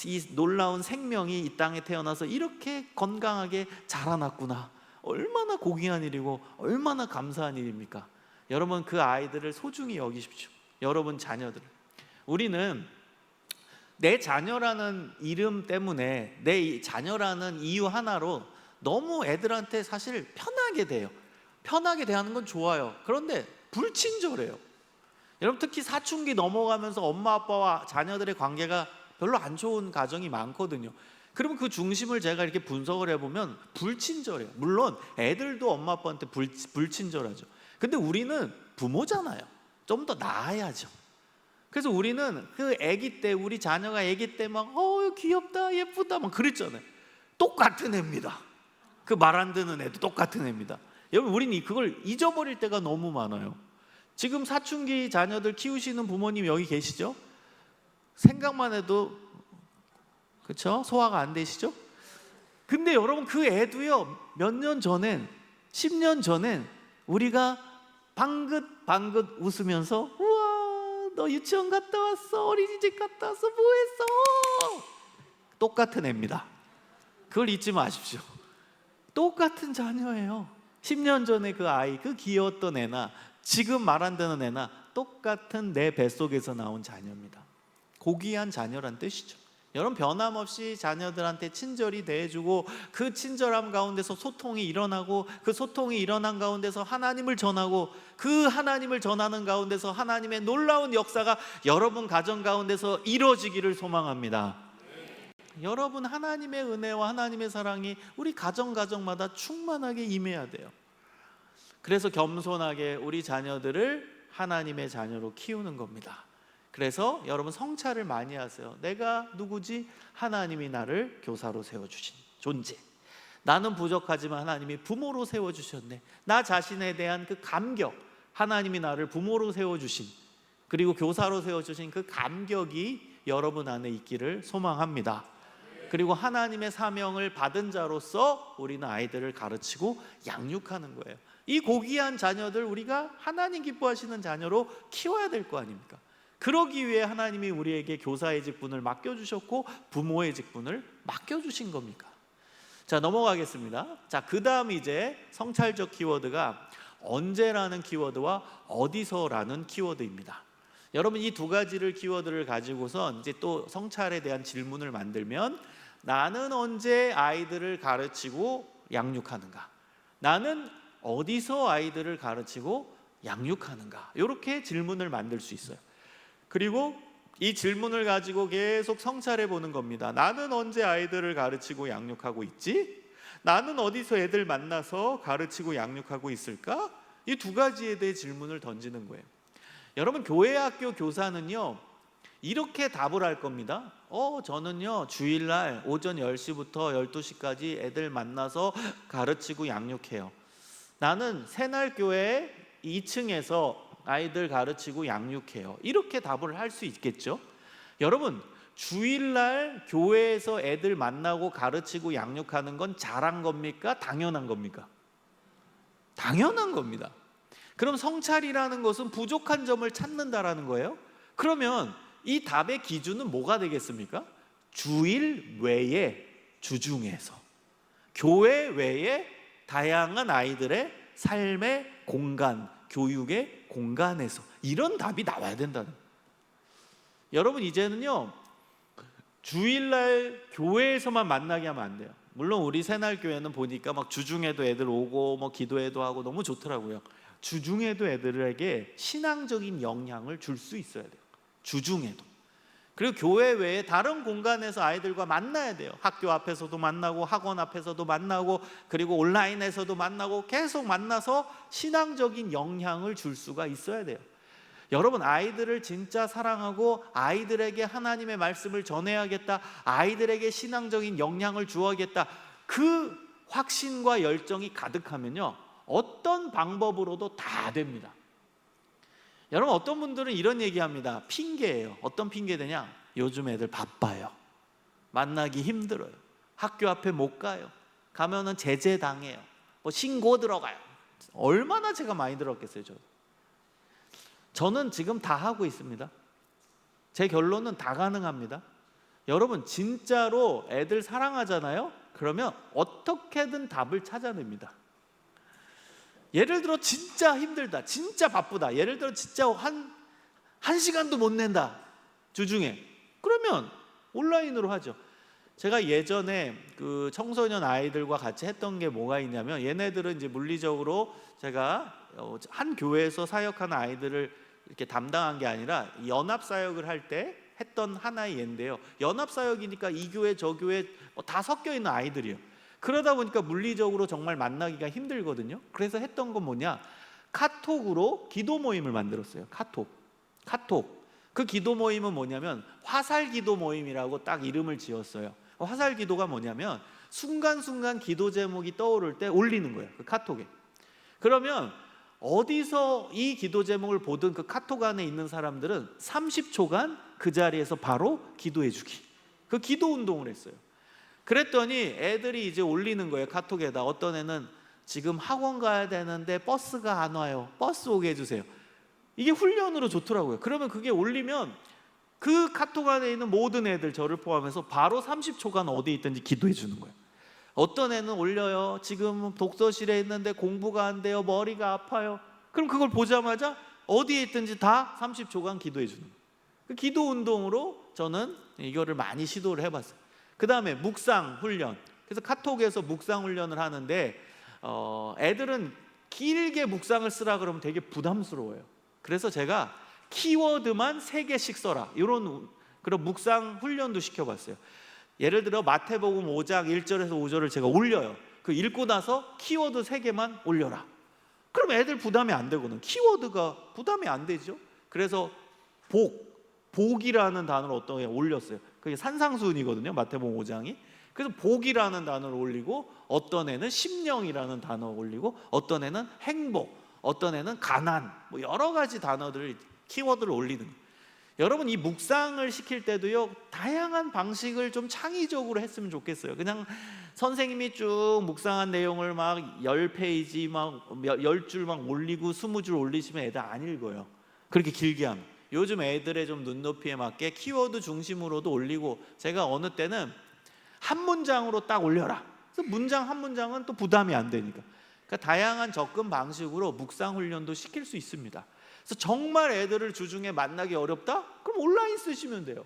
이 놀라운 생명이 이 땅에 태어나서 이렇게 건강하게 자라났구나. 얼마나 고귀한 일이고 얼마나 감사한 일입니까? 여러분 그 아이들을 소중히 여기십시오. 여러분 자녀들을. 우리는 내 자녀라는 이름 때문에, 내 자녀라는 이유 하나로 너무 애들한테 사실 편하게 돼요. 편하게 대하는 건 좋아요. 그런데 불친절해요. 여러분 특히 사춘기 넘어가면서 엄마 아빠와 자녀들의 관계가 별로 안 좋은 가정이 많거든요. 그러면 그 중심을 제가 이렇게 분석을 해보면 불친절해요. 물론 애들도 엄마 아빠한테 불친절하죠. 근데 우리는 부모잖아요. 좀 더 나아야죠. 그래서 우리는 그 아기 때, 우리 자녀가 아기 때 막 귀엽다 예쁘다 막 그랬잖아요. 똑같은 애입니다. 그 말 안 듣는 애도 똑같은 애입니다. 여러분 우리는 그걸 잊어버릴 때가 너무 많아요. 지금 사춘기 자녀들 키우시는 부모님 여기 계시죠? 생각만 해도 그렇죠? 소화가 안 되시죠? 근데 여러분 그 애도요 몇 년 전엔 10년 전엔 우리가 방긋방긋 웃으면서 우와 너 유치원 갔다 왔어, 어린이집 갔다 왔어, 뭐 했어? 똑같은 애입니다. 그걸 잊지 마십시오. 똑같은 자녀예요. 10년 전에 그 아이, 그 귀여웠던 애나 지금 말 안 듣는 애나 똑같은 내 뱃속에서 나온 자녀입니다. 고귀한 자녀란 뜻이죠. 여러분 변함없이 자녀들한테 친절히 대해주고 그 친절함 가운데서 소통이 일어나고 그 소통이 일어난 가운데서 하나님을 전하고 그 하나님을 전하는 가운데서 하나님의 놀라운 역사가 여러분 가정 가운데서 이루어지기를 소망합니다. 여러분 하나님의 은혜와 하나님의 사랑이 우리 가정마다 충만하게 임해야 돼요. 그래서 겸손하게 우리 자녀들을 하나님의 자녀로 키우는 겁니다. 그래서 여러분 성찰을 많이 하세요. 내가 누구지? 하나님이 나를 교사로 세워주신 존재. 나는 부족하지만 하나님이 부모로 세워주셨네. 나 자신에 대한 그 감격, 하나님이 나를 부모로 세워주신, 그리고 교사로 세워주신 그 감격이 여러분 안에 있기를 소망합니다. 그리고 하나님의 사명을 받은 자로서 우리는 아이들을 가르치고 양육하는 거예요. 이 고귀한 자녀들 우리가 하나님 기뻐하시는 자녀로 키워야 될 거 아닙니까? 그러기 위해 하나님이 우리에게 교사의 직분을 맡겨주셨고 부모의 직분을 맡겨주신 겁니까? 자, 넘어가겠습니다. 자, 그 다음 이제 성찰적 키워드가 언제라는 키워드와 어디서라는 키워드입니다. 여러분 이 두 가지를 키워드를 가지고서 이제 또 성찰에 대한 질문을 만들면 나는 언제 아이들을 가르치고 양육하는가? 나는 어디서 아이들을 가르치고 양육하는가? 이렇게 질문을 만들 수 있어요. 그리고 이 질문을 가지고 계속 성찰해 보는 겁니다. 나는 언제 아이들을 가르치고 양육하고 있지? 나는 어디서 애들 만나서 가르치고 양육하고 있을까? 이 두 가지에 대해 질문을 던지는 거예요. 여러분 교회 학교 교사는요 이렇게 답을 할 겁니다. 저는요 주일날 오전 10시부터 12시까지 애들 만나서 가르치고 양육해요. 나는 새날교회 2층에서 아이들 가르치고 양육해요. 이렇게 답을 할 수 있겠죠. 여러분 주일날 교회에서 애들 만나고 가르치고 양육하는 건 잘한 겁니까? 당연한 겁니까? 당연한 겁니다. 그럼 성찰이라는 것은 부족한 점을 찾는다라는 거예요. 그러면 이 답의 기준은 뭐가 되겠습니까? 주일 외에 주중에서, 교회 외에 다양한 아이들의 삶의 공간, 교육의 공간에서 이런 답이 나와야 된다는 거예요. 여러분 이제는요 주일날 교회에서만 만나게 하면 안 돼요. 물론 우리 새날교회는 보니까 막 주중에도 애들 오고 뭐 기도회도 하고 너무 좋더라고요. 주중에도 애들에게 신앙적인 영향을 줄 수 있어야 돼요. 주중에도. 그리고 교회 외에 다른 공간에서 아이들과 만나야 돼요. 학교 앞에서도 만나고 학원 앞에서도 만나고 그리고 온라인에서도 만나고 계속 만나서 신앙적인 영향을 줄 수가 있어야 돼요. 여러분, 아이들을 진짜 사랑하고 아이들에게 하나님의 말씀을 전해야겠다, 아이들에게 신앙적인 영향을 주어야겠다, 그 확신과 열정이 가득하면요, 어떤 방법으로도 다 됩니다. 여러분, 어떤 분들은 이런 얘기합니다. 핑계예요. 어떤 핑계 되냐? 요즘 애들 바빠요. 만나기 힘들어요. 학교 앞에 못 가요. 가면은 제재당해요. 뭐 신고 들어가요. 얼마나 제가 많이 들었겠어요. 저는 지금 다 하고 있습니다. 제 결론은 다 가능합니다. 여러분, 진짜로 애들 사랑하잖아요? 그러면 어떻게든 답을 찾아냅니다. 예를 들어 진짜 힘들다, 진짜 바쁘다, 예를 들어 진짜 한 시간도 못 낸다, 주중에. 그러면 온라인으로 하죠. 제가 예전에 그 청소년 아이들과 같이 했던 게 뭐가 있냐면, 얘네들은 이제 물리적으로 제가 한 교회에서 사역하는 아이들을 이렇게 담당한 게 아니라 연합 사역을 할 때 했던 하나의 예인데요. 연합 사역이니까 이 교회 저 교회 다 섞여 있는 아이들이에요. 그러다 보니까 물리적으로 정말 만나기가 힘들거든요. 그래서 했던 건 뭐냐? 카톡으로 기도 모임을 만들었어요. 카톡. 그 기도 모임은 뭐냐면 화살 기도 모임이라고 딱 이름을 지었어요. 화살 기도가 뭐냐면 순간순간 기도 제목이 떠오를 때 올리는 거예요. 그 카톡에. 그러면 어디서 이 기도 제목을 보든 그 카톡 안에 있는 사람들은 30초간 그 자리에서 바로 기도해 주기, 그 기도 운동을 했어요. 그랬더니 애들이 이제 올리는 거예요. 카톡에다. 어떤 애는 지금 학원 가야 되는데 버스가 안 와요, 버스 오게 해주세요. 이게 훈련으로 좋더라고요. 그러면 그게 올리면 그 카톡 안에 있는 모든 애들, 저를 포함해서 바로 30초간 어디에 있든지 기도해 주는 거예요. 어떤 애는 올려요. 지금 독서실에 있는데 공부가 안 돼요, 머리가 아파요. 그럼 그걸 보자마자 어디에 있든지 다 30초간 기도해 주는 거예요. 그 기도 운동으로 저는 이거를 많이 시도를 해봤어요. 그 다음에 묵상 훈련. 그래서 카톡에서 묵상 훈련을 하는데 애들은 길게 묵상을 쓰라 그러면 되게 부담스러워요. 그래서 제가 키워드만 3개씩 써라, 이런 그런 묵상 훈련도 시켜봤어요. 예를 들어 마태복음 5장 1절에서 5절을 제가 올려요. 그 읽고 나서 키워드 3개만 올려라. 그럼 애들 부담이 안 되거든. 키워드가 부담이 안 되죠. 그래서 복이라는 단어를 어떤 애 올렸어요. 그게 산상수훈이거든요, 마태복음 5장이. 그래서 복이라는 단어를 올리고, 어떤 애는 심령이라는 단어를 올리고, 어떤 애는 행복, 어떤 애는 가난, 뭐 여러 가지 단어들을, 키워드를 올리는 거예요. 여러분, 이 묵상을 시킬 때도요, 다양한 방식을 좀 창의적으로 했으면 좋겠어요. 그냥 선생님이 쭉 묵상한 내용을 막 10페이지 막 10줄 막 올리고 20줄 올리시면 애들 안 읽어요. 그렇게 길게 하면. 요즘 애들의 좀 눈높이에 맞게 키워드 중심으로도 올리고, 제가 어느 때는 한 문장으로 딱 올려라. 그래서 문장 한 문장은 또 부담이 안 되니까. 그러니까 다양한 접근 방식으로 묵상 훈련도 시킬 수 있습니다. 그래서 정말 애들을 주중에 만나기 어렵다? 그럼 온라인 쓰시면 돼요.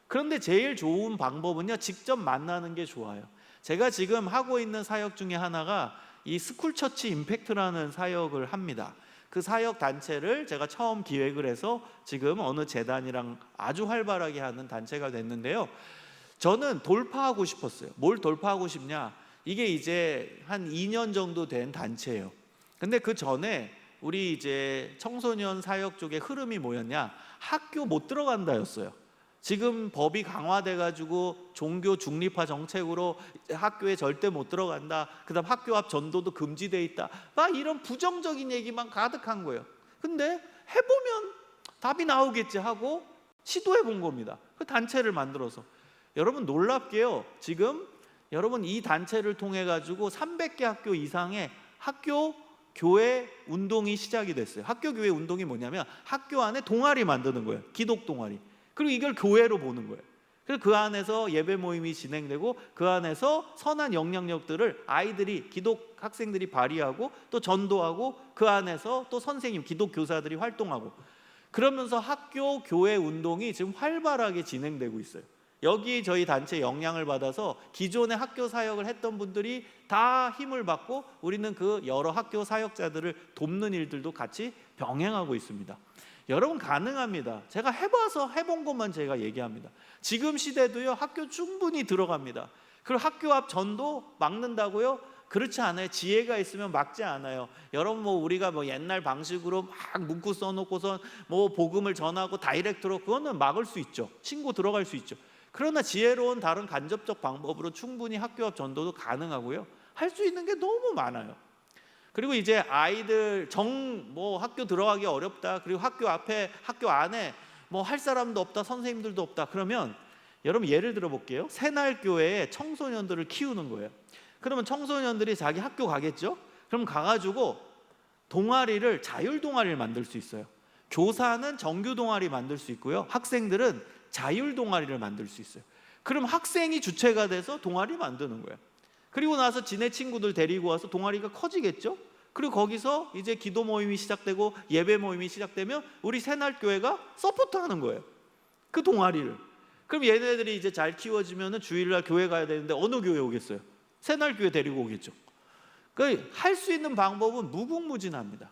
그런데 제일 좋은 방법은요, 직접 만나는 게 좋아요. 제가 지금 하고 있는 사역 중에 하나가 이 스쿨처치 임팩트라는 사역을 합니다. 그 사역 단체를 제가 처음 기획을 해서 지금 어느 재단이랑 아주 활발하게 하는 단체가 됐는데요. 저는 돌파하고 싶었어요. 뭘 돌파하고 싶냐? 이게 이제 한 2년 정도 된 단체예요. 근데 그 전에 우리 이제 청소년 사역 쪽의 흐름이 뭐였냐? 학교 못 들어간다였어요. 지금 법이 강화돼가지고 종교 중립화 정책으로 학교에 절대 못 들어간다. 그다음 학교 앞 전도도 금지돼 있다. 막 이런 부정적인 얘기만 가득한 거예요. 근데 해보면 답이 나오겠지 하고 시도해 본 겁니다. 그 단체를 만들어서. 여러분, 놀랍게요, 지금 여러분 이 단체를 통해 가지고 300개 학교 이상의 학교 교회 운동이 시작이 됐어요. 학교 교회 운동이 뭐냐면 학교 안에 동아리 만드는 거예요. 기독 동아리. 그리고 이걸 교회로 보는 거예요. 그래서 그 안에서 예배 모임이 진행되고, 그 안에서 선한 영향력들을 아이들이, 기독 학생들이 발휘하고, 또 전도하고, 그 안에서 또 선생님, 기독 교사들이 활동하고, 그러면서 학교 교회 운동이 지금 활발하게 진행되고 있어요. 여기 저희 단체 영향을 받아서 기존의 학교 사역을 했던 분들이 다 힘을 받고, 우리는 그 여러 학교 사역자들을 돕는 일들도 같이 병행하고 있습니다. 여러분 가능합니다. 제가 해봐서 해본 것만 제가 얘기합니다. 지금 시대도요, 학교 충분히 들어갑니다. 그리고 학교 앞 전도 막는다고요? 그렇지 않아요. 지혜가 있으면 막지 않아요. 여러분 우리가 옛날 방식으로 막 문구 써놓고선 복음을 전하고 다이렉트로, 그거는 막을 수 있죠. 신고 들어갈 수 있죠. 그러나 지혜로운 다른 간접적 방법으로 충분히 학교 앞 전도도 가능하고요. 할 수 있는 게 너무 많아요. 그리고 이제 아이들 학교 들어가기 어렵다, 그리고 학교 앞에 학교 안에 할 사람도 없다, 선생님들도 없다, 그러면 여러분 예를 들어 볼게요. 새날교회에 청소년들을 키우는 거예요. 그러면 청소년들이 자기 학교 가겠죠? 그럼 가가지고 동아리를, 자율 동아리를 만들 수 있어요. 교사는 정규 동아리 만들 수 있고요, 학생들은 자율 동아리를 만들 수 있어요. 그럼 학생이 주체가 돼서 동아리 만드는 거예요. 그리고 나서 지네 친구들 데리고 와서 동아리가 커지겠죠? 그리고 거기서 이제 기도 모임이 시작되고 예배 모임이 시작되면 우리 새날교회가 서포트하는 거예요, 그 동아리를. 그럼 얘네들이 이제 잘 키워지면 주일날 교회 가야 되는데 어느 교회 오겠어요? 새날교회 데리고 오겠죠. 그러니까 할 수 있는 방법은 무궁무진합니다.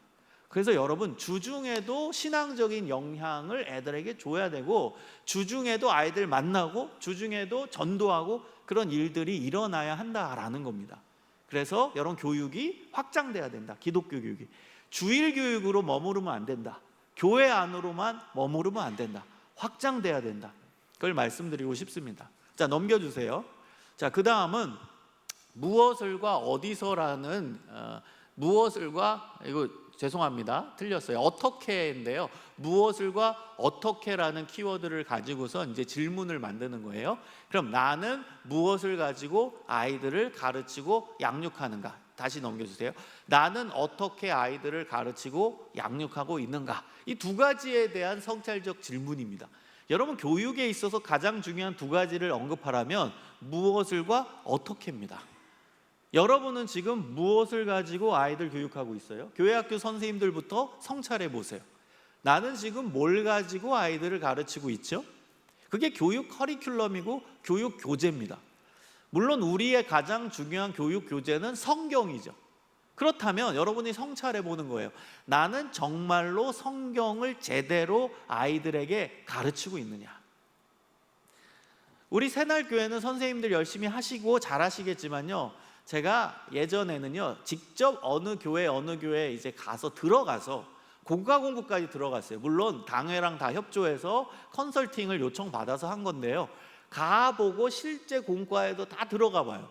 그래서 여러분, 주중에도 신앙적인 영향을 애들에게 줘야 되고, 주중에도 아이들 만나고, 주중에도 전도하고, 그런 일들이 일어나야 한다라는 겁니다. 그래서 여러분, 교육이 확장돼야 된다. 기독교 교육이 주일 교육으로 머무르면 안 된다. 교회 안으로만 머무르면 안 된다. 확장돼야 된다. 그걸 말씀드리고 싶습니다. 자, 넘겨주세요. 자, 그 다음은 무엇을과 어디서라는 무엇을과, 이거 죄송합니다, 틀렸어요. 어떻게인데요. 무엇을과 어떻게라는 키워드를 가지고서 이제 질문을 만드는 거예요. 그럼 나는 무엇을 가지고 아이들을 가르치고 양육하는가? 다시 넘겨주세요. 나는 어떻게 아이들을 가르치고 양육하고 있는가? 이 두 가지에 대한 성찰적 질문입니다. 여러분, 교육에 있어서 가장 중요한 두 가지를 언급하라면 무엇을과 어떻게입니다. 여러분은 지금 무엇을 가지고 아이들 교육하고 있어요? 교회 학교 선생님들부터 성찰해 보세요. 나는 지금 뭘 가지고 아이들을 가르치고 있죠? 그게 교육 커리큘럼이고 교육 교재입니다. 물론 우리의 가장 중요한 교육 교재는 성경이죠. 그렇다면 여러분이 성찰해 보는 거예요. 나는 정말로 성경을 제대로 아이들에게 가르치고 있느냐? 우리 새날교회는 선생님들 열심히 하시고 잘하시겠지만요, 제가 예전에는요, 직접 어느 교회 이제 들어가서 공과 공부까지 들어갔어요. 물론 당회랑 다 협조해서 컨설팅을 요청받아서 한 건데요, 가보고 실제 공과에도 다 들어가 봐요.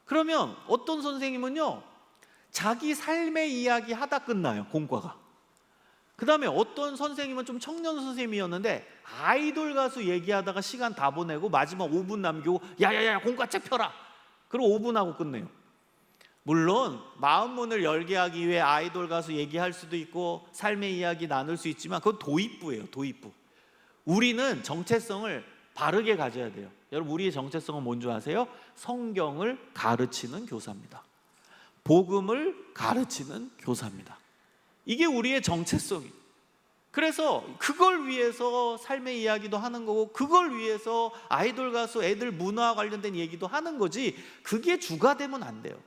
그러면 어떤 선생님은요, 자기 삶의 이야기 하다 끝나요, 공과가. 그 다음에 어떤 선생님은 좀 청년 선생님이었는데 아이돌 가수 얘기하다가 시간 다 보내고 마지막 5분 남기고 야야야 공과책 펴라, 그리고 5분 하고 끝내요. 물론 마음 문을 열게 하기 위해 아이돌 가수 얘기할 수도 있고 삶의 이야기 나눌 수 있지만 그건 도입부예요, 도입부. 우리는 정체성을 바르게 가져야 돼요. 여러분, 우리의 정체성은 뭔지 아세요? 성경을 가르치는 교사입니다. 복음을 가르치는 교사입니다. 이게 우리의 정체성이에요. 그래서 그걸 위해서 삶의 이야기도 하는 거고, 그걸 위해서 아이돌 가수 애들 문화와 관련된 얘기도 하는 거지, 그게 주가 되면 안 돼요.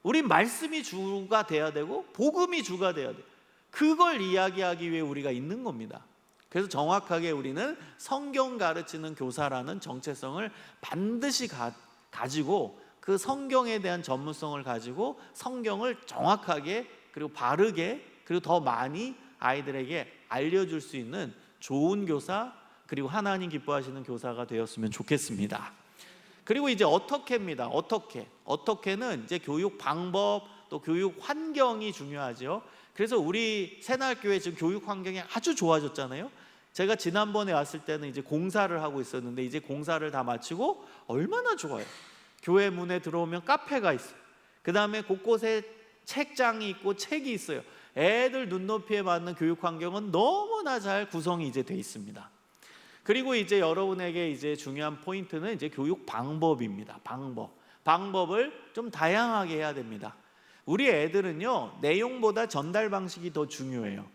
우리 말씀이 주가 돼야 되고 복음이 주가 돼야 돼요. 그걸 이야기하기 위해 우리가 있는 겁니다. 그래서 정확하게 우리는 성경 가르치는 교사라는 정체성을 반드시 가지고, 그 성경에 대한 전문성을 가지고 성경을 정확하게 그리고 바르게 그리고 더 많이 아이들에게 알려줄 수 있는 좋은 교사, 그리고 하나님 기뻐하시는 교사가 되었으면 좋겠습니다. 그리고 이제 어떻게입니다. 어떻게는 이제 교육 방법, 또 교육 환경이 중요하죠. 그래서 우리 새날교회 지금 교육 환경이 아주 좋아졌잖아요. 제가 지난번에 왔을 때는 이제 공사를 하고 있었는데 이제 공사를 다 마치고 얼마나 좋아요. 교회 문에 들어오면 카페가 있어요. 그 다음에 곳곳에 책장이 있고 책이 있어요. 애들 눈높이에 맞는 교육 환경은 너무나 잘 구성이 이제 돼 있습니다. 그리고 이제 여러분에게 이제 중요한 포인트는 이제 교육 방법입니다. 방법을 좀 다양하게 해야 됩니다. 우리 애들은요, 내용보다 전달 방식이 더 중요해요.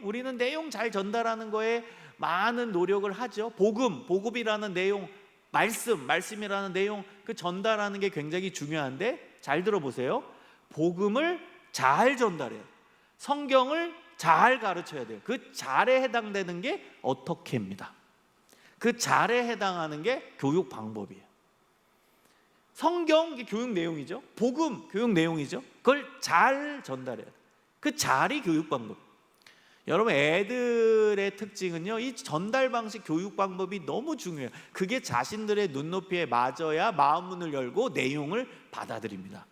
우리는 내용 잘 전달하는 거에 많은 노력을 하죠. 복음이라는 내용, 말씀이라는 내용, 그 전달하는 게 굉장히 중요한데, 잘 들어보세요. 복음을 잘 전달해요. 성경을 잘 가르쳐야 돼요. 그 잘에 해당되는 게 어떻게입니다. 그 잘에 해당하는 게 교육 방법이에요. 성경 교육 내용이죠. 복음 교육 내용이죠. 그걸 잘 전달해야 돼요. 그 잘이 교육 방법. 여러분, 애들의 특징은요, 이 전달 방식, 교육 방법이 너무 중요해요. 그게 자신들의 눈높이에 맞아야 마음 문을 열고 내용을 받아들입니다.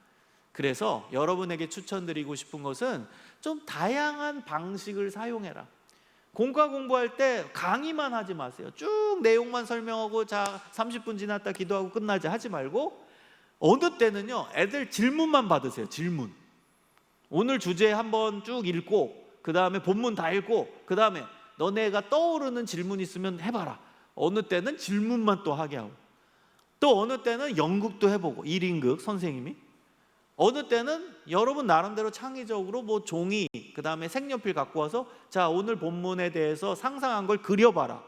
그래서 여러분에게 추천드리고 싶은 것은 좀 다양한 방식을 사용해라. 공과 공부할 때 강의만 하지 마세요. 쭉 내용만 설명하고 자 30분 지났다 기도하고 끝나자 하지 말고, 어느 때는요 애들 질문만 받으세요. 질문. 오늘 주제 한번 쭉 읽고, 그 다음에 본문 다 읽고, 그 다음에 너네가 떠오르는 질문 있으면 해봐라. 어느 때는 질문만 또 하게 하고, 또 어느 때는 연극도 해보고, 1인극 선생님이, 어느 때는 여러분 나름대로 창의적으로 뭐 종이, 그 다음에 색연필 갖고 와서 자 오늘 본문에 대해서 상상한 걸 그려봐라.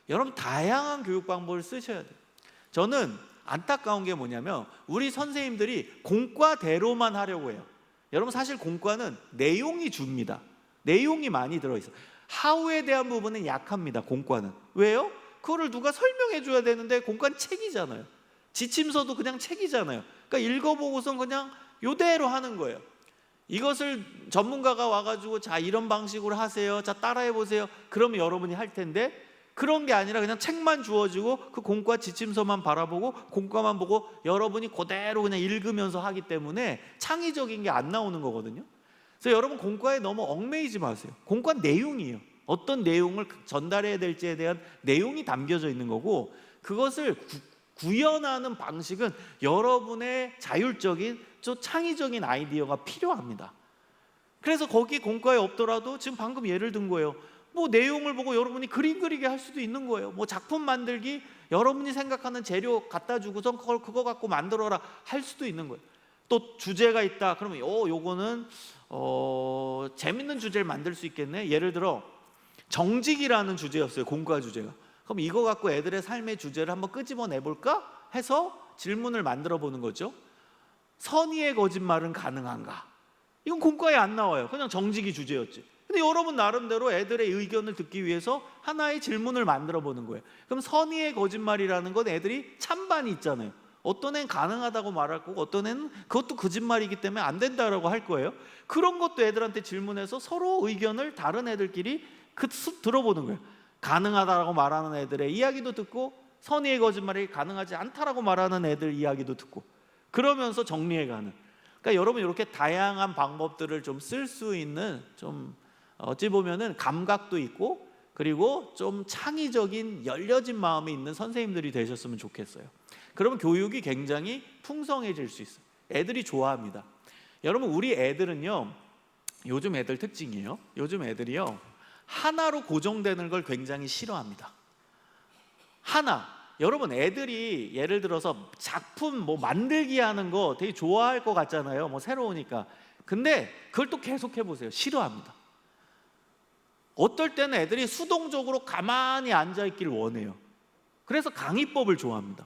여러분, 다양한 교육 방법을 쓰셔야 돼요. 저는 안타까운 게 뭐냐면 우리 선생님들이 공과대로만 하려고 해요. 여러분, 사실 공과는 내용이 줍니다. 내용이 많이 들어있어요. 하우에 대한 부분은 약합니다. 공과는. 왜요? 그거를 누가 설명해 줘야 되는데 공과는 책이잖아요. 지침서도 그냥 책이잖아요. 그러니까 읽어보고선 그냥 요대로 하는 거예요. 이것을 전문가가 와가지고 자 이런 방식으로 하세요, 자 따라해 보세요, 그러면 여러분이 할 텐데, 그런 게 아니라 그냥 책만 주어지고 그 공과 지침서만 바라보고 공과만 보고 여러분이 그대로 그냥 읽으면서 하기 때문에 창의적인 게 안 나오는 거거든요. 그래서 여러분, 공과에 너무 얽매이지 마세요. 공과는 내용이에요. 어떤 내용을 전달해야 될지에 대한 내용이 담겨져 있는 거고, 그것을 구현하는 방식은 여러분의 자율적인 좀 창의적인 아이디어가 필요합니다. 그래서 거기 공과에 없더라도 지금 방금 예를 든 거예요. 뭐 내용을 보고 여러분이 그림 그리게 할 수도 있는 거예요. 뭐 작품 만들기, 여러분이 생각하는 재료 갖다 주고선 그거 갖고 만들어라 할 수도 있는 거예요. 또 주제가 있다 그러면 요거는 재밌는 주제를 만들 수 있겠네. 예를 들어 정직이라는 주제였어요, 공과 주제가. 그럼 이거 갖고 애들의 삶의 주제를 한번 끄집어내볼까 해서 질문을 만들어 보는 거죠. 선의의 거짓말은 가능한가? 이건 공과에 안 나와요. 그냥 정직이 주제였지. 근데 여러분 나름대로 애들의 의견을 듣기 위해서 하나의 질문을 만들어 보는 거예요. 그럼 선의의 거짓말이라는 건 애들이 찬반이 있잖아요. 어떤 애는 가능하다고 말할 거고, 어떤 애는 그것도 거짓말이기 때문에 안 된다라고 할 거예요. 그런 것도 애들한테 질문해서 서로 의견을 다른 애들끼리 들어보는 거예요. 가능하다라고 말하는 애들의 이야기도 듣고, 선의의 거짓말이 가능하지 않다라고 말하는 애들 이야기도 듣고, 그러면서 정리해가는. 그러니까 여러분, 이렇게 다양한 방법들을 좀 쓸 수 있는, 좀 어찌 보면은 감각도 있고 그리고 좀 창의적인 열려진 마음이 있는 선생님들이 되셨으면 좋겠어요. 그러면 교육이 굉장히 풍성해질 수 있어요. 애들이 좋아합니다. 여러분, 우리 애들은요, 요즘 애들 특징이에요. 요즘 애들이요, 하나로 고정되는 걸 굉장히 싫어합니다. 하나. 여러분, 애들이 예를 들어서 작품 뭐 만들기 하는 거 되게 좋아할 것 같잖아요. 뭐 새로우니까. 근데 그걸 또 계속 해보세요. 싫어합니다. 어떨 때는 애들이 수동적으로 가만히 앉아있기를 원해요. 그래서 강의법을 좋아합니다.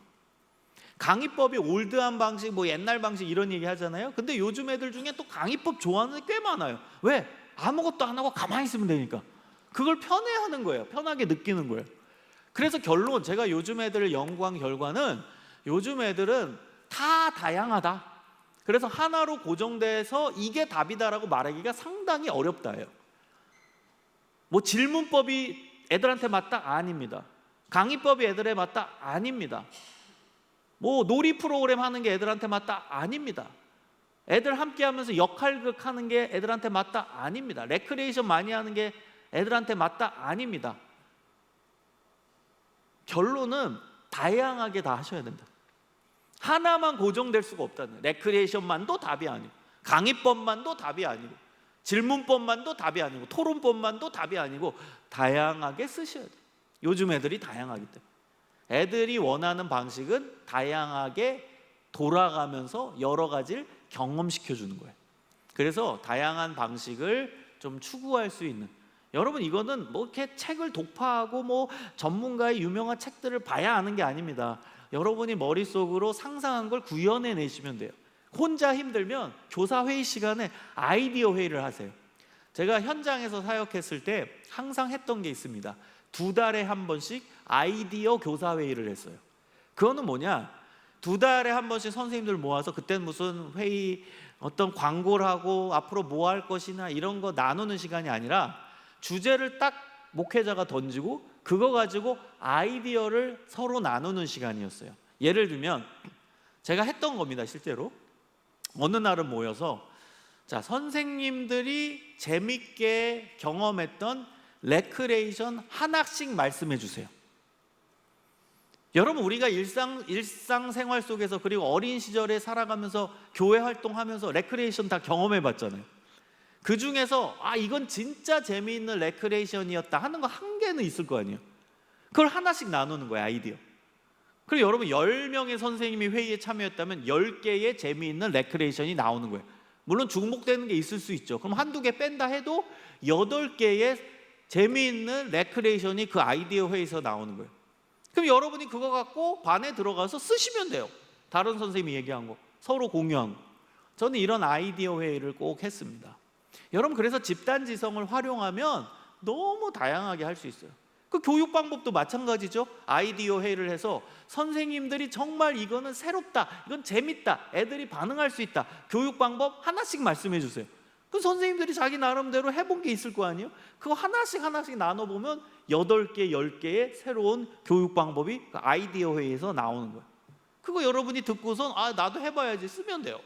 강의법이 올드한 방식, 뭐 옛날 방식 이런 얘기 하잖아요. 근데 요즘 애들 중에 또 강의법 좋아하는 애 꽤 많아요. 왜? 아무것도 안 하고 가만히 있으면 되니까. 그걸 편해하는 거예요. 편하게 느끼는 거예요. 그래서 결론, 제가 요즘 애들을 연구한 결과는 요즘 애들은 다 다양하다. 그래서 하나로 고정돼서 이게 답이다라고 말하기가 상당히 어렵다예요. 뭐 질문법이 애들한테 맞다? 아닙니다. 강의법이 애들에 맞다? 아닙니다. 뭐 놀이 프로그램 하는 게 애들한테 맞다? 아닙니다. 애들 함께 하면서 역할극 하는 게 애들한테 맞다? 아닙니다. 레크레이션 많이 하는 게 애들한테 맞다? 아닙니다. 결론은 다양하게 다 하셔야 된다. 하나만 고정될 수가 없다는. 레크레이션만도 답이 아니고, 강의법만도 답이 아니고, 질문법만도 답이 아니고, 토론법만도 답이 아니고, 다양하게 쓰셔야 돼요. 요즘 애들이 다양하기 때문에. 애들이 원하는 방식은 다양하게 돌아가면서 여러 가지를 경험시켜 주는 거예요. 그래서 다양한 방식을 좀 추구할 수 있는, 여러분, 이거는 뭐 이렇게 책을 독파하고 뭐 전문가의 유명한 책들을 봐야 아는 게 아닙니다. 여러분이 머릿속으로 상상한 걸 구현해 내시면 돼요. 혼자 힘들면 교사 회의 시간에 아이디어 회의를 하세요. 제가 현장에서 사역했을 때 항상 했던 게 있습니다. 2달에 한 번씩 아이디어 교사 회의를 했어요. 그거는 뭐냐, 2달에 한 번씩 선생님들 모아서, 그때는 무슨 회의, 어떤 광고를 하고 앞으로 뭐 할 것이나 이런 거 나누는 시간이 아니라 주제를 딱 목회자가 던지고 그거 가지고 아이디어를 서로 나누는 시간이었어요. 예를 들면 제가 했던 겁니다. 실제로 어느 날은 모여서, 자, 선생님들이 재밌게 경험했던 레크레이션 하나씩 말씀해 주세요. 여러분, 우리가 일상생활 속에서, 그리고 어린 시절에 살아가면서 교회 활동하면서 레크레이션 다 경험해 봤잖아요. 그 중에서 이건 진짜 재미있는 레크레이션이었다 하는 거 한 개는 있을 거 아니에요. 그걸 하나씩 나누는 거예요, 아이디어. 그리고 여러분, 10명의 선생님이 회의에 참여했다면 10개의 재미있는 레크레이션이 나오는 거예요. 물론 중복되는 게 있을 수 있죠. 그럼 한두 개 뺀다 해도 8개의 재미있는 레크레이션이 그 아이디어 회의에서 나오는 거예요. 그럼 여러분이 그거 갖고 반에 들어가서 쓰시면 돼요. 다른 선생님이 얘기한 거 서로 공유한 거. 저는 이런 아이디어 회의를 꼭 했습니다. 여러분, 그래서 집단지성을 활용하면 너무 다양하게 할 수 있어요. 그 교육 방법도 마찬가지죠. 아이디어 회의를 해서 선생님들이 정말 이거는 새롭다, 이건 재밌다, 애들이 반응할 수 있다, 교육 방법 하나씩 말씀해 주세요. 그 선생님들이 자기 나름대로 해본 게 있을 거 아니에요. 그거 하나씩 나눠보면 8개, 10개의 새로운 교육 방법이 그 아이디어 회의에서 나오는 거예요. 그거 여러분이 듣고선 나도 해봐야지, 쓰면 돼요.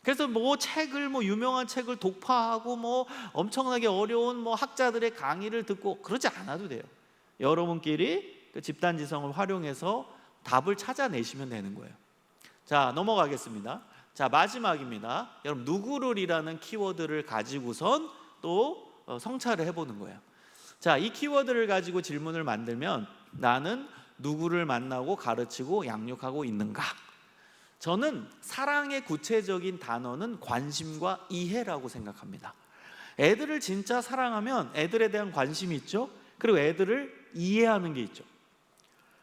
그래서 책을 유명한 책을 독파하고 엄청나게 어려운 학자들의 강의를 듣고 그러지 않아도 돼요. 여러분끼리 그 집단지성을 활용해서 답을 찾아내시면 되는 거예요. 자, 넘어가겠습니다. 자, 마지막입니다. 여러분, 누구를이라는 키워드를 가지고선 또 성찰을 해보는 거예요. 자, 이 키워드를 가지고 질문을 만들면, 나는 누구를 만나고 가르치고 양육하고 있는가? 저는 사랑의 구체적인 단어는 관심과 이해라고 생각합니다. 애들을 진짜 사랑하면 애들에 대한 관심이 있죠. 그리고 애들을 이해하는 게 있죠.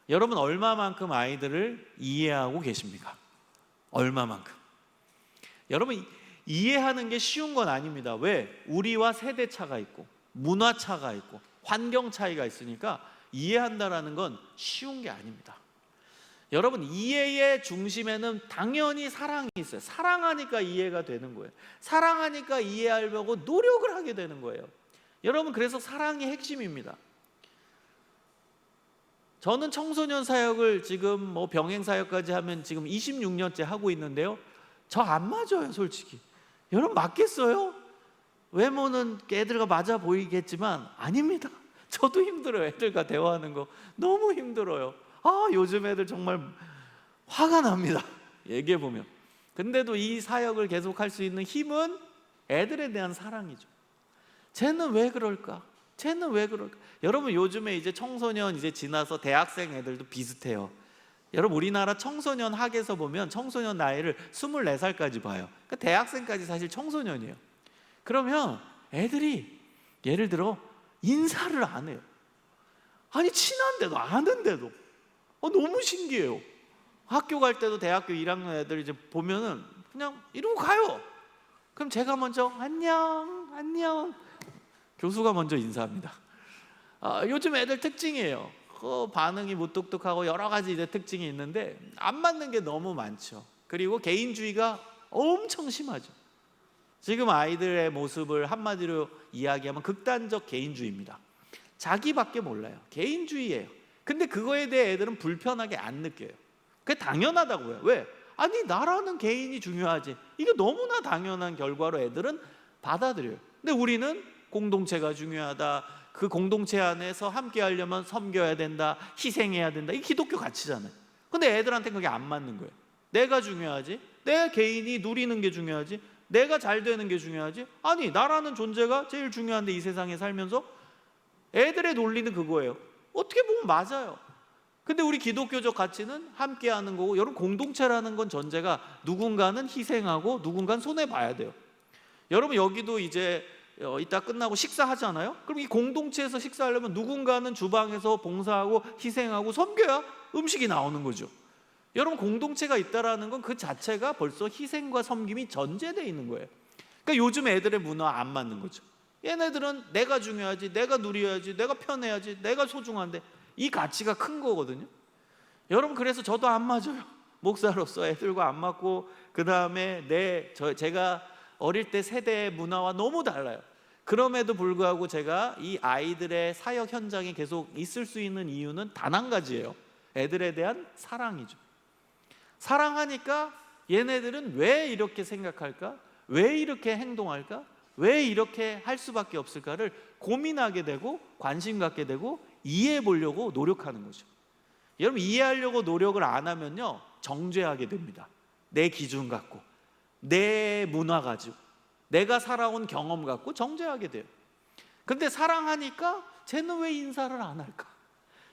여러분, 얼마만큼 아이들을 이해하고 계십니까? 얼마만큼? 여러분, 이해하는 게 쉬운 건 아닙니다. 왜? 우리와 세대 차가 있고 문화 차가 있고 환경 차이가 있으니까 이해한다라는 건 쉬운 게 아닙니다. 여러분, 이해의 중심에는 당연히 사랑이 있어요. 사랑하니까 이해가 되는 거예요. 사랑하니까 이해하려고 노력을 하게 되는 거예요. 여러분, 그래서 사랑이 핵심입니다. 저는 청소년 사역을 지금 병행 사역까지 하면 지금 26년째 하고 있는데요, 저 안 맞아요, 솔직히. 여러분, 맞겠어요? 외모는 애들과 맞아 보이겠지만 아닙니다. 저도 힘들어요. 애들과 대화하는 거 너무 힘들어요. 요즘 애들 정말 화가 납니다, 얘기해보면. 근데도 이 사역을 계속할 수 있는 힘은 애들에 대한 사랑이죠. 쟤는 왜 그럴까? 쟤는 왜 그럴까? 여러분, 요즘에 이제 청소년 이제 지나서 대학생 애들도 비슷해요. 여러분, 우리나라 청소년 학에서 보면 청소년 나이를 24살까지 봐요. 그러니까 대학생까지 사실 청소년이에요. 그러면 애들이 예를 들어 인사를 안 해요. 아니, 친한데도 아는데도 너무 신기해요. 학교 갈 때도 대학교 1학년 애들 이제 보면은 그냥 이러고 가요. 그럼 제가 먼저 안녕 교수가 먼저 인사합니다. 요즘 애들 특징이에요. 반응이 무뚝뚝하고 여러 가지 이제 특징이 있는데 안 맞는 게 너무 많죠. 그리고 개인주의가 엄청 심하죠. 지금 아이들의 모습을 한마디로 이야기하면 극단적 개인주의입니다. 자기밖에 몰라요. 개인주의예요. 근데 그거에 대해 애들은 불편하게 안 느껴요. 그게 당연하다고요. 왜? 아니, 나라는 개인이 중요하지. 이게 너무나 당연한 결과로 애들은 받아들여요. 근데 우리는 공동체가 중요하다, 그 공동체 안에서 함께 하려면 섬겨야 된다, 희생해야 된다, 이 기독교 가치잖아요. 근데 애들한테는 그게 안 맞는 거예요. 내가 중요하지, 내 개인이 누리는 게 중요하지, 내가 잘 되는 게 중요하지. 아니, 나라는 존재가 제일 중요한데 이 세상에 살면서 애들의 논리는 그거예요. 어떻게 보면 맞아요. 근데 우리 기독교적 가치는 함께 하는 거고, 여러분, 공동체라는 건 전제가 누군가는 희생하고 누군가는 손해봐야 돼요. 여러분, 여기도 이제 이따 끝나고 식사하잖아요. 그럼 이 공동체에서 식사하려면 누군가는 주방에서 봉사하고 희생하고 섬겨야 음식이 나오는 거죠. 여러분, 공동체가 있다라는 건 그 자체가 벌써 희생과 섬김이 전제되어 있는 거예요. 그러니까 요즘 애들의 문화와 안 맞는 거죠. 얘네들은 내가 중요하지, 내가 누려야지, 내가 편해야지, 내가 소중한데, 이 가치가 큰 거거든요. 여러분, 그래서 저도 안 맞아요. 목사로서 애들과 안 맞고, 그 다음에 제가 어릴 때 세대의 문화와 너무 달라요. 그럼에도 불구하고 제가 이 아이들의 사역 현장에 계속 있을 수 있는 이유는 단 한 가지예요. 애들에 대한 사랑이죠. 사랑하니까 얘네들은 왜 이렇게 생각할까? 왜 이렇게 행동할까? 왜 이렇게 할 수밖에 없을까를 고민하게 되고, 관심 갖게 되고, 이해해 보려고 노력하는 거죠. 여러분, 이해하려고 노력을 안 하면요, 정죄하게 됩니다. 내 기준 갖고, 내 문화 가지고, 내가 살아온 경험 갖고 정죄하게 돼요. 근데 사랑하니까 쟤는 왜 인사를 안 할까?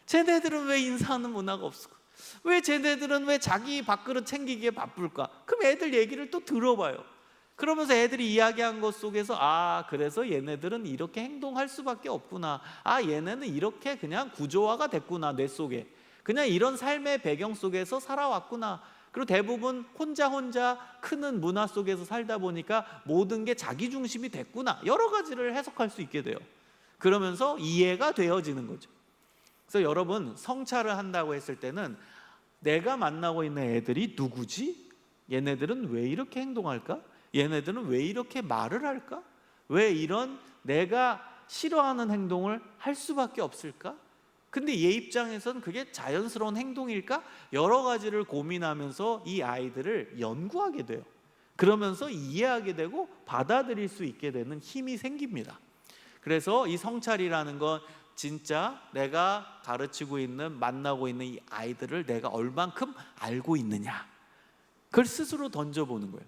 쟤네들은 왜 인사하는 문화가 없을까? 왜 쟤네들은 왜 자기 밥그릇 챙기기에 바쁠까? 그럼 애들 얘기를 또 들어봐요. 그러면서 애들이 이야기한 것 속에서, 아, 그래서 얘네들은 이렇게 행동할 수밖에 없구나. 아, 얘네는 이렇게 그냥 구조화가 됐구나, 뇌 속에. 그냥 이런 삶의 배경 속에서 살아왔구나. 그리고 대부분 혼자 크는 문화 속에서 살다 보니까 모든 게 자기 중심이 됐구나. 여러 가지를 해석할 수 있게 돼요. 그러면서 이해가 되어지는 거죠. 그래서 여러분, 성찰을 한다고 했을 때는 내가 만나고 있는 애들이 누구지? 얘네들은 왜 이렇게 행동할까? 얘네들은 왜 이렇게 말을 할까? 왜 이런 내가 싫어하는 행동을 할 수밖에 없을까? 근데 얘 입장에서는 그게 자연스러운 행동일까? 여러 가지를 고민하면서 이 아이들을 연구하게 돼요. 그러면서 이해하게 되고 받아들일 수 있게 되는 힘이 생깁니다. 그래서 이 성찰이라는 건 진짜 내가 가르치고 있는, 만나고 있는 이 아이들을 내가 얼만큼 알고 있느냐, 그걸 스스로 던져보는 거예요.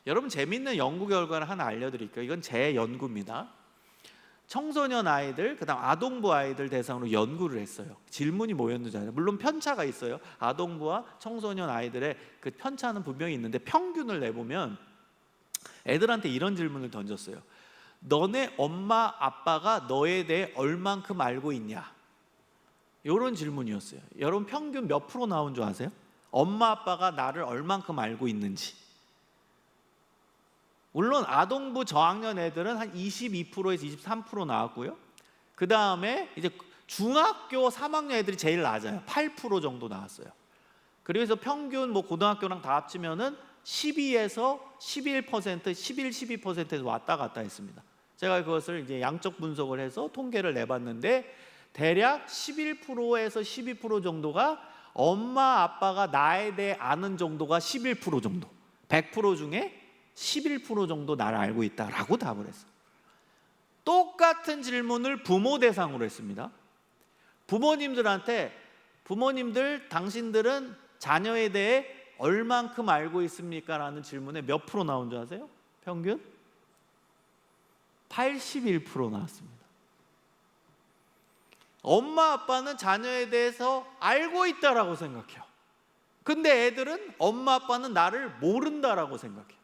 여러분, 재밌는 연구 결과를 하나 알려드릴게요. 이건 제 연구입니다. 청소년 아이들, 그다음 아동부 아이들 대상으로 연구를 했어요. 질문이 뭐였는지 알아요? 물론 편차가 있어요. 아동부와 청소년 아이들의 그 편차는 분명히 있는데, 평균을 내보면 애들한테 이런 질문을 던졌어요. 너네 엄마 아빠가 너에 대해 얼만큼 알고 있냐? 이런 질문이었어요. 여러분, 평균 몇 프로 나온 줄 아세요? 엄마 아빠가 나를 얼만큼 알고 있는지. 물론 아동부 저학년 애들은 한 22%에서 23% 나왔고요. 그 다음에 이제 중학교 3학년 애들이 제일 낮아요. 8% 정도 나왔어요. 그래서 평균 뭐 고등학교랑 다 합치면은 12에서 11%, 11, 12%에서 왔다 갔다 했습니다. 제가 그것을 이제 양적 분석을 해서 통계를 내봤는데, 대략 11%에서 12% 정도가 엄마 아빠가 나에 대해 아는 정도가 11% 정도, 100% 중에 11% 정도 나를 알고 있다라고 답을 했어요. 똑같은 질문을 부모 대상으로 했습니다. 부모님들, 당신들은 자녀에 대해 얼만큼 알고 있습니까? 라는 질문에 몇 프로 나온 줄 아세요? 평균? 81% 나왔습니다. 엄마 아빠는 자녀에 대해서 알고 있다라고 생각해요. 근데 애들은 엄마 아빠는 나를 모른다라고 생각해요.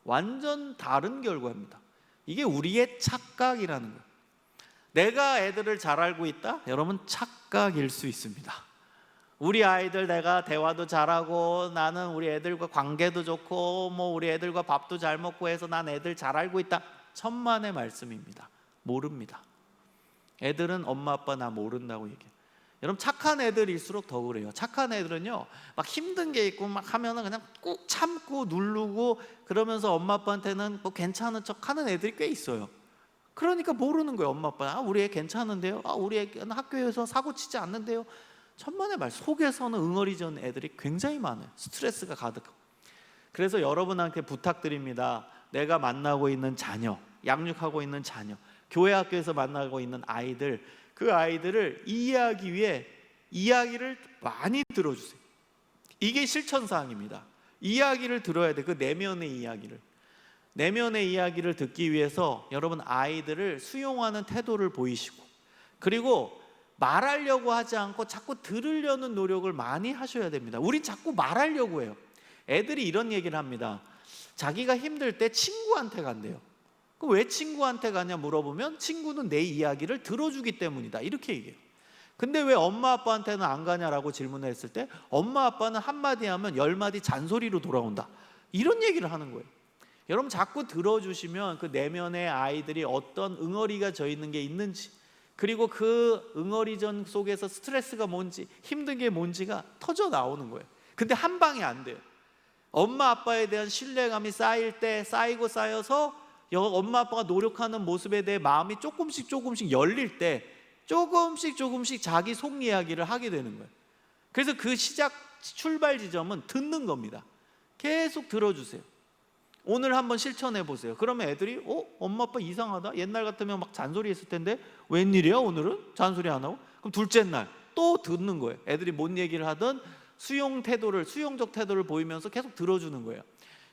완전 다른 결과입니다. 이게 우리의 착각이라는 거예요. 내가 애들을 잘 알고 있다? 여러분, 착각일 수 있습니다. 우리 아이들 내가 대화도 잘하고, 나는 우리 애들과 관계도 좋고, 뭐 우리 애들과 밥도 잘 먹고 해서 난 애들 잘 알고 있다. 천만의 말씀입니다. 모릅니다. 애들은 엄마 아빠 나 모른다고 얘기해요. 여러분, 착한 애들일수록 더 그래요. 착한 애들은요, 막 힘든 게 있고 막 하면은 그냥 꾹 참고 누르고 그러면서 엄마 아빠한테는 뭐 괜찮은 척 하는 애들이 꽤 있어요. 그러니까 모르는 거예요. 엄마 아빠, 아, 우리 애 괜찮은데요? 아, 우리 애는 학교에서 사고 치지 않는데요? 천만의 말, 속에서는 응어리진 애들이 굉장히 많아요. 스트레스가 가득하고. 그래서 여러분한테 부탁드립니다. 내가 만나고 있는 자녀, 양육하고 있는 자녀, 교회 학교에서 만나고 있는 아이들, 그 아이들을 이해하기 위해 이야기를 많이 들어주세요. 이게 실천사항입니다. 이야기를 들어야 돼. 그 내면의 이야기를. 내면의 이야기를 듣기 위해서 여러분, 아이들을 수용하는 태도를 보이시고, 그리고 말하려고 하지 않고 자꾸 들으려는 노력을 많이 하셔야 됩니다. 우린 자꾸 말하려고 해요. 애들이 이런 얘기를 합니다. 자기가 힘들 때 친구한테 간대요. 그럼 왜 친구한테 가냐 물어보면, 친구는 내 이야기를 들어주기 때문이다, 이렇게 얘기해요. 근데 왜 엄마 아빠한테는 안 가냐라고 질문을 했을 때, 엄마 아빠는 한마디 하면 10마디 잔소리로 돌아온다, 이런 얘기를 하는 거예요. 여러분 자꾸 들어주시면 그 내면의 아이들이 어떤 응어리가 져 있는 게 있는지, 그리고 그 응어리전 속에서 스트레스가 뭔지, 힘든 게 뭔지가 터져 나오는 거예요. 근데 한 방에 안 돼요. 엄마 아빠에 대한 신뢰감이 쌓일 때, 쌓이고 쌓여서 엄마 아빠가 노력하는 모습에 대해 마음이 조금씩 열릴 때 조금씩 자기 속 이야기를 하게 되는 거예요. 그래서 그 출발 지점은 듣는 겁니다. 계속 들어주세요. 오늘 한번 실천해 보세요. 그러면 애들이 엄마 아빠 이상하다, 옛날 같으면 막 잔소리 했을 텐데 웬일이야 오늘은 잔소리 안 하고. 그럼 둘째 날 또 듣는 거예요. 애들이 뭔 얘기를 하든 수용적 태도를 보이면서 계속 들어주는 거예요.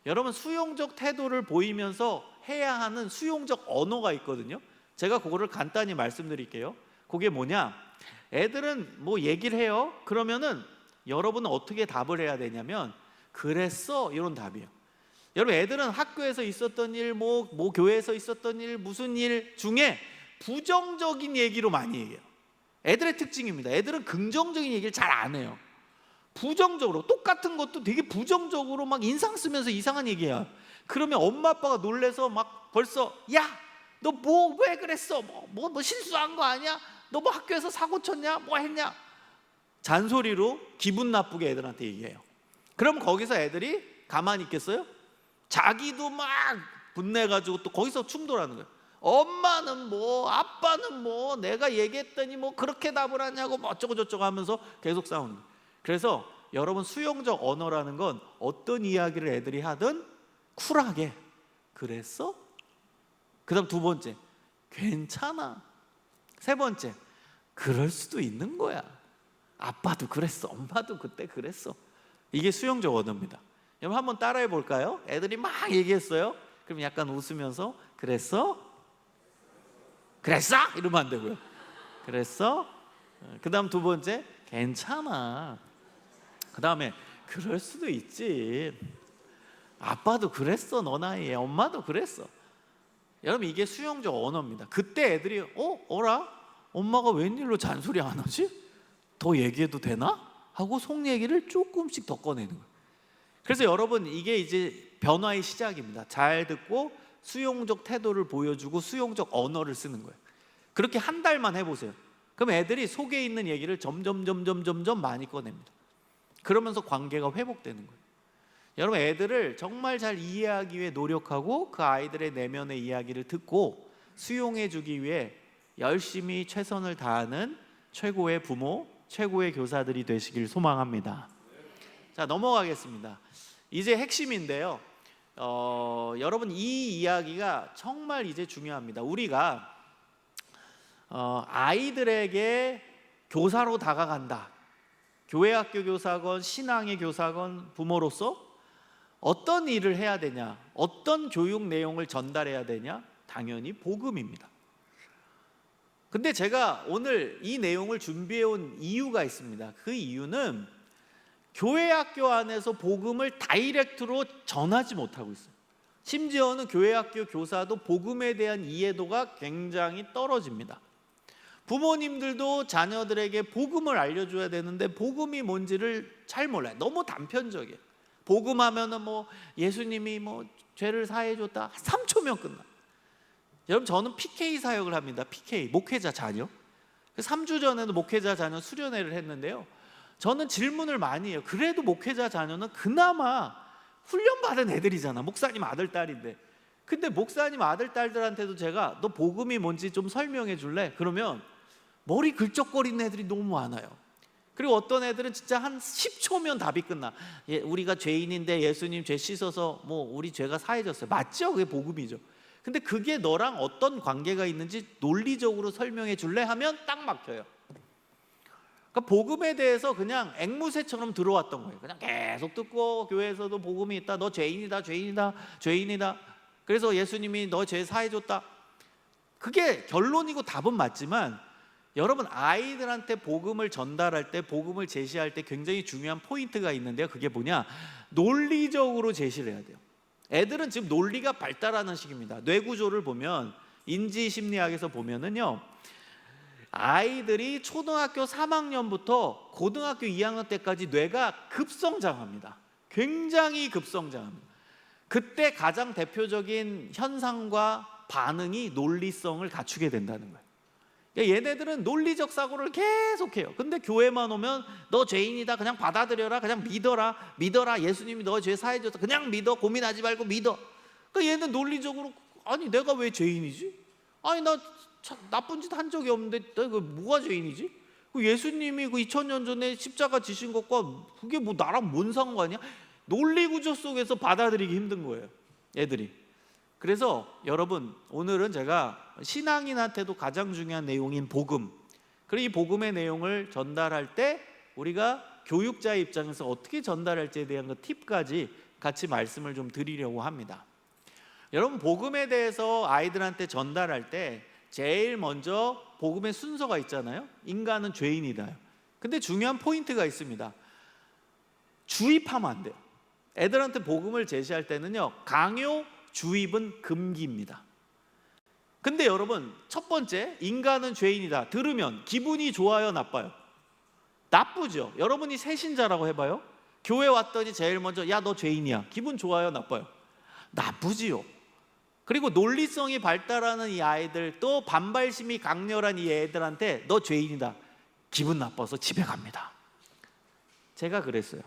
여러분, 수용적 태도를 보이면서 해야 하는 수용적 언어가 있거든요. 제가 그거를 간단히 말씀드릴게요. 그게 뭐냐, 애들은 뭐 얘기를 해요. 그러면은 여러분은 어떻게 답을 해야 되냐면 그랬어, 이런 답이에요. 여러분, 애들은 학교에서 있었던 일, 뭐 교회에서 있었던 일, 무슨 일 중에 부정적인 얘기로 많이 얘기해요. 애들의 특징입니다. 애들은 긍정적인 얘기를 잘 안 해요. 부정적으로, 똑같은 것도 되게 부정적으로 막 인상 쓰면서 이상한 얘기야. 그러면 엄마 아빠가 놀래서 막 벌써 야, 너 뭐 왜 그랬어? 뭐 실수한 거 아니야? 너 뭐 학교에서 사고 쳤냐? 뭐 했냐? 잔소리로 기분 나쁘게 애들한테 얘기해요. 그럼 거기서 애들이 가만히 있겠어요? 자기도 막 분내가지고 또 거기서 충돌하는 거예요. 엄마는 뭐, 아빠는 뭐, 내가 얘기했더니 뭐 그렇게 답을 하냐고 뭐 어쩌고 저쩌고 하면서 계속 싸우는 거예요. 그래서 여러분, 수용적 언어라는 건 어떤 이야기를 애들이 하든 쿨하게 그랬어? 그 다음 두 번째, 괜찮아. 세 번째, 그럴 수도 있는 거야. 아빠도 그랬어, 엄마도 그때 그랬어. 이게 수용적 언어입니다. 여러분 한번 따라해 볼까요? 애들이 막 얘기했어요. 그럼 약간 웃으면서 그랬어? 그랬어? 이러면 안 되고요. 그랬어? 그 다음 두 번째, 괜찮아. 그 다음에 그럴 수도 있지. 아빠도 그랬어, 너 나이에. 엄마도 그랬어. 여러분, 이게 수용적 언어입니다. 그때 애들이 어라? 엄마가 웬일로 잔소리 안 하지? 더 얘기해도 되나? 하고 속 얘기를 조금씩 더 꺼내는 거예요. 그래서 여러분, 이게 이제 변화의 시작입니다. 잘 듣고 수용적 태도를 보여주고 수용적 언어를 쓰는 거예요. 그렇게 한 달만 해보세요. 그럼 애들이 속에 있는 얘기를 점점 많이 꺼냅니다. 그러면서 관계가 회복되는 거예요. 여러분, 애들을 정말 잘 이해하기 위해 노력하고 그 아이들의 내면의 이야기를 듣고 수용해 주기 위해 열심히 최선을 다하는 최고의 부모, 최고의 교사들이 되시길 소망합니다. 자, 넘어가겠습니다. 이제 핵심인데요. 여러분, 이 이야기가 정말 이제 중요합니다. 우리가 아이들에게 교사로 다가간다. 교회 학교 교사건 신앙의 교사건 부모로서 어떤 일을 해야 되냐, 어떤 교육 내용을 전달해야 되냐? 당연히 복음입니다. 근데 제가 오늘 이 내용을 준비해 온 이유가 있습니다. 그 이유는 교회 학교 안에서 복음을 다이렉트로 전하지 못하고 있어요. 심지어는 교회 학교 교사도 복음에 대한 이해도가 굉장히 떨어집니다. 부모님들도 자녀들에게 복음을 알려줘야 되는데 복음이 뭔지를 잘 몰라요. 너무 단편적이에요. 복음하면은 뭐 예수님이 뭐 죄를 사해줬다, 3초면 끝나. 여러분, 저는 PK 사역을 합니다. PK, 목회자 자녀. 3주 전에도 목회자 자녀 수련회를 했는데요, 저는 질문을 많이 해요. 그래도 목회자 자녀는 그나마 훈련받은 애들이잖아. 목사님 아들 딸인데. 근데 목사님 아들 딸들한테도 제가 너 복음이 뭔지 좀 설명해 줄래? 그러면 머리 긁적거리는 애들이 너무 많아요. 그리고 어떤 애들은 진짜 한 10초면 답이 끝나. 우리가 죄인인데 예수님 죄 씻어서 뭐 우리 죄가 사해졌어요. 맞죠? 그게 복음이죠. 근데 그게 너랑 어떤 관계가 있는지 논리적으로 설명해 줄래? 하면 딱 막혀요. 그러니까 복음에 대해서 그냥 앵무새처럼 들어왔던 거예요. 그냥 계속 듣고 교회에서도 복음이 있다. 너 죄인이다, 죄인이다, 죄인이다. 그래서 예수님이 너 죄 사해줬다. 그게 결론이고 답은 맞지만 여러분, 아이들한테 복음을 전달할 때, 복음을 제시할 때 굉장히 중요한 포인트가 있는데요. 그게 뭐냐? 논리적으로 제시를 해야 돼요. 애들은 지금 논리가 발달하는 시기입니다. 뇌구조를 보면, 인지심리학에서 보면은요, 아이들이 초등학교 3학년부터 고등학교 2학년 때까지 뇌가 급성장합니다. 굉장히 급성장합니다. 그때 가장 대표적인 현상과 반응이 논리성을 갖추게 된다는 거예요. 그러니까 얘네들은 논리적 사고를 계속해요. 근데 교회만 오면 너 죄인이다, 그냥 받아들여라, 그냥 믿어라, 예수님이 너 죄 사해줘서 그냥 믿어, 고민하지 말고 믿어. 그러니까 얘는 논리적으로 아니 내가 왜 죄인이지? 아니 나 나쁜 짓 한 적이 없는데 내가 뭐가 죄인이지? 그 예수님이 그 2000년 전에 십자가 지신 것과 그게 뭐 나랑 뭔 상관이야? 논리 구조 속에서 받아들이기 힘든 거예요, 애들이. 그래서 여러분, 오늘은 제가 신앙인한테도 가장 중요한 내용인 복음, 그리고 이 복음의 내용을 전달할 때 우리가 교육자의 입장에서 어떻게 전달할지에 대한 그 팁까지 같이 말씀을 좀 드리려고 합니다. 여러분, 복음에 대해서 아이들한테 전달할 때 제일 먼저 복음의 순서가 있잖아요. 인간은 죄인이다. 근데 중요한 포인트가 있습니다. 주입하면 안 돼요. 애들한테 복음을 제시할 때는요, 강요, 주입은 금기입니다. 근데 여러분, 첫 번째, 인간은 죄인이다 들으면 기분이 좋아요, 나빠요? 나쁘죠. 여러분이 새신자라고 해봐요. 교회 왔더니 제일 먼저 야, 너 죄인이야. 기분 좋아요, 나빠요? 나쁘지요. 그리고 논리성이 발달하는 이 아이들, 또 반발심이 강렬한 이 애들한테 너 죄인이다, 기분 나빠서 집에 갑니다. 제가 그랬어요.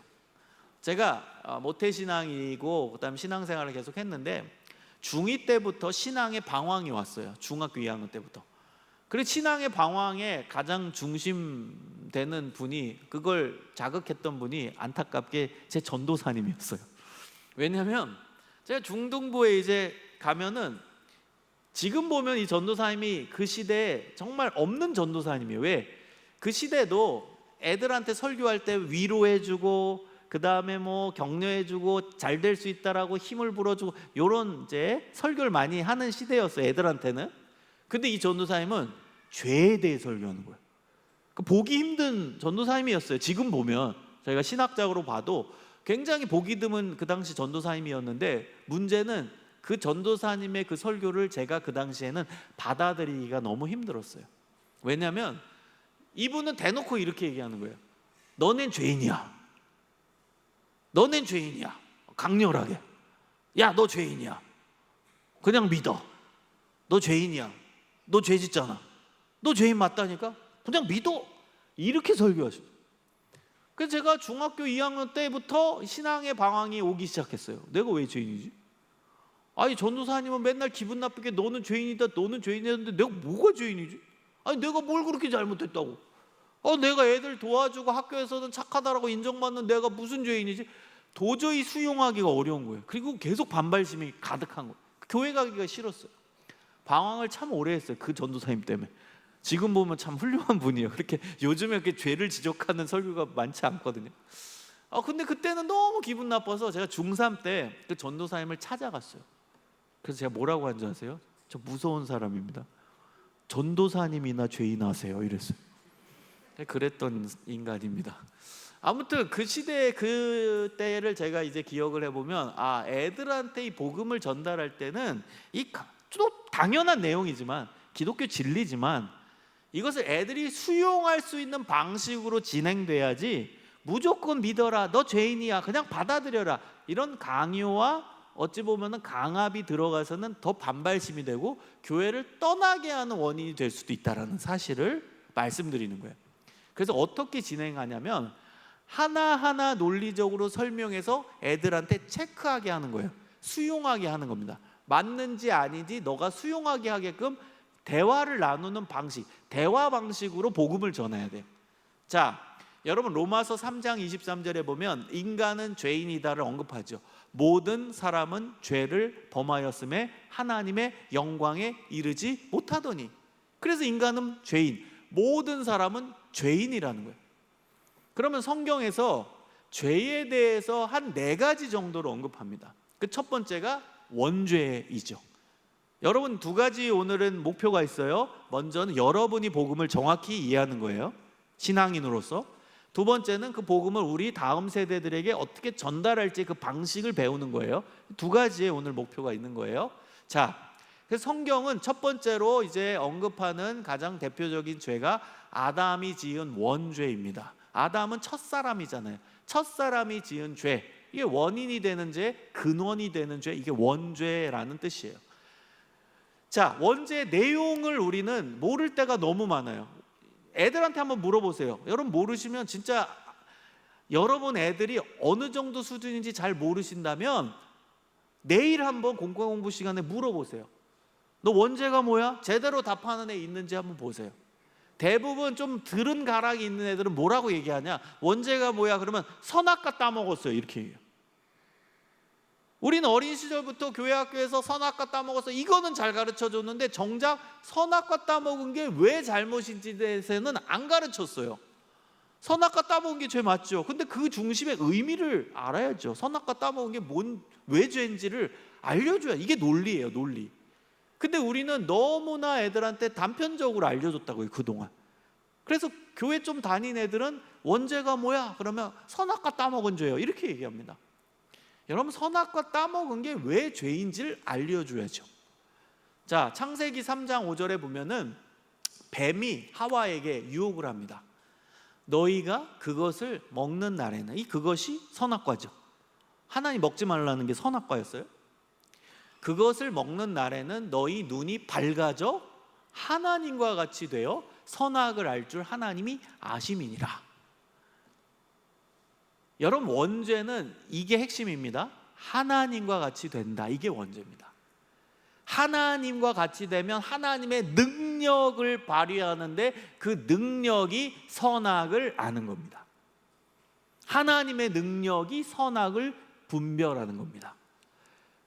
제가 모태신앙이고 그다음 신앙생활을 계속 했는데 중2 때부터 신앙의 방황이 왔어요. 중학교 2학년 때부터. 그리고 신앙의 방황에 가장 중심되는 분이, 그걸 자극했던 분이 안타깝게 제 전도사님이었어요. 왜냐하면 제가 중등부에 이제 가면은, 지금 보면 이 전도사님이 그 시대에 정말 없는 전도사님이에요. 왜? 그 시대도 애들한테 설교할 때 위로해주고 그 다음에 뭐 격려해주고 잘 될 수 있다라고 힘을 불어주고 요런 이제 설교를 많이 하는 시대였어요, 애들한테는. 근데 이 전도사님은 죄에 대해 설교하는 거예요. 보기 힘든 전도사님이었어요. 지금 보면 저희가 신학적으로 봐도 굉장히 보기 드문 그 당시 전도사님이었는데, 문제는 그 전도사님의 그 설교를 제가 그 당시에는 받아들이기가 너무 힘들었어요. 왜냐하면 이분은 대놓고 이렇게 얘기하는 거예요. 너넨 죄인이야. 너넨 죄인이야. 강렬하게. 야, 너 죄인이야. 그냥 믿어. 너 죄인이야. 너 죄 짓잖아. 너 죄인 맞다니까? 그냥 믿어. 이렇게 설교하셔. 그래서 제가 중학교 2학년 때부터 신앙의 방황이 오기 시작했어요. 내가 왜 죄인이지? 아니, 전도사님은 맨날 기분 나쁘게 너는 죄인이다, 너는 죄인이다 했는데 내가 뭐가 죄인이지? 아니, 내가 뭘 그렇게 잘못했다고? 내가 애들 도와주고 학교에서는 착하다라고 인정받는 내가 무슨 죄인이지? 도저히 수용하기가 어려운 거예요. 그리고 계속 반발심이 가득한 거예요. 교회 가기가 싫었어요. 방황을 참 오래 했어요, 그 전도사님 때문에. 지금 보면 참 훌륭한 분이에요. 그렇게 요즘에 이렇게 죄를 지적하는 설교가 많지 않거든요. 근데 그때는 너무 기분 나빠서 제가 중3 때 그 전도사님을 찾아갔어요. 그래서 제가 뭐라고 한 줄 아세요? 저 무서운 사람입니다. 전도사님이나 죄인 하세요, 이랬어요. 그랬던 인간입니다. 아무튼 그 시대, 그 때를 제가 이제 기억을 해보면, 애들한테 이 복음을 전달할 때는 또 당연한 내용이지만, 기독교 진리지만 이것을 애들이 수용할 수 있는 방식으로 진행돼야지, 무조건 믿어라, 너 죄인이야, 그냥 받아들여라, 이런 강요와 어찌 보면은 강압이 들어가서는 더 반발심이 되고 교회를 떠나게 하는 원인이 될 수도 있다라는 사실을 말씀드리는 거예요. 그래서 어떻게 진행하냐면, 하나하나 논리적으로 설명해서 애들한테 체크하게 하는 거예요. 수용하게 하는 겁니다. 맞는지 아닌지 너가 수용하게 하게끔 대화를 나누는 방식, 대화 방식으로 복음을 전해야 돼요. 자, 여러분, 로마서 3장 23절에 보면 인간은 죄인이다를 언급하죠. 모든 사람은 죄를 범하였음에 하나님의 영광에 이르지 못하더니. 그래서 인간은 죄인, 모든 사람은 죄인이라는 거예요. 그러면 성경에서 죄에 대해서 한 4가지 정도로 언급합니다. 그 첫 번째가 원죄이죠. 여러분, 2가지 오늘은 목표가 있어요. 먼저는 여러분이 복음을 정확히 이해하는 거예요, 신앙인으로서. 두 번째는 그 복음을 우리 다음 세대들에게 어떻게 전달할지 그 방식을 배우는 거예요. 2가지의 오늘 목표가 있는 거예요. 자, 그래서 성경은 첫 번째로 이제 언급하는 가장 대표적인 죄가 아담이 지은 원죄입니다. 아담은 첫사람이잖아요. 첫사람이 지은 죄, 이게 원인이 되는 죄, 근원이 되는 죄, 이게 원죄라는 뜻이에요. 자, 원죄의 내용을 우리는 모를 때가 너무 많아요. 애들한테 한번 물어보세요. 여러분 모르시면 진짜 여러분 애들이 어느 정도 수준인지 잘 모르신다면 내일 한번 공과공부 시간에 물어보세요. 너 원죄가 뭐야? 제대로 답하는 애 있는지 한번 보세요. 대부분 좀 들은 가락이 있는 애들은 뭐라고 얘기하냐? 원죄가 뭐야? 그러면 선악과 따먹었어요, 이렇게 얘기해요. 우리는 어린 시절부터 교회 학교에서 선악과 따먹어서 이거는 잘 가르쳐줬는데 정작 선악과 따먹은 게 왜 잘못인지에 대해서는 안 가르쳤어요. 선악과 따먹은 게 죄 맞죠. 근데 그 중심의 의미를 알아야죠. 선악과 따먹은 게 왜 죄인지를 알려줘야, 이게 논리예요, 논리. 근데 우리는 너무나 애들한테 단편적으로 알려줬다고요, 그동안. 그래서 교회 좀 다닌 애들은 원죄가 뭐야? 그러면 선악과 따먹은 죄예요, 이렇게 얘기합니다. 여러분, 선악과 따먹은 게 왜 죄인지를 알려줘야죠. 자, 창세기 3장 5절에 보면은 뱀이 하와에게 유혹을 합니다. 너희가 그것을 먹는 날에는, 이 그것이 선악과죠. 하나님 먹지 말라는 게 선악과였어요. 그것을 먹는 날에는 너희 눈이 밝아져 하나님과 같이 되어 선악을 알 줄 하나님이 아심이니라. 여러분, 원죄는 이게 핵심입니다. 하나님과 같이 된다, 이게 원죄입니다. 하나님과 같이 되면 하나님의 능력을 발휘하는데 그 능력이 선악을 아는 겁니다. 하나님의 능력이 선악을 분별하는 겁니다.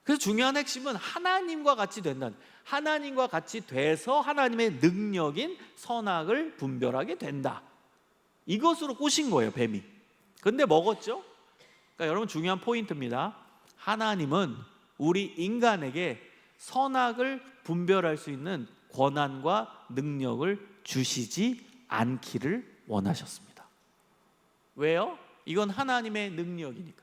그래서 중요한 핵심은 하나님과 같이 된다는, 하나님과 같이 돼서 하나님의 능력인 선악을 분별하게 된다, 이것으로 꼬신 거예요, 뱀이. 근데 먹었죠? 그러니까 여러분, 중요한 포인트입니다. 하나님은 우리 인간에게 선악을 분별할 수 있는 권한과 능력을 주시지 않기를 원하셨습니다. 왜요? 이건 하나님의 능력이니까.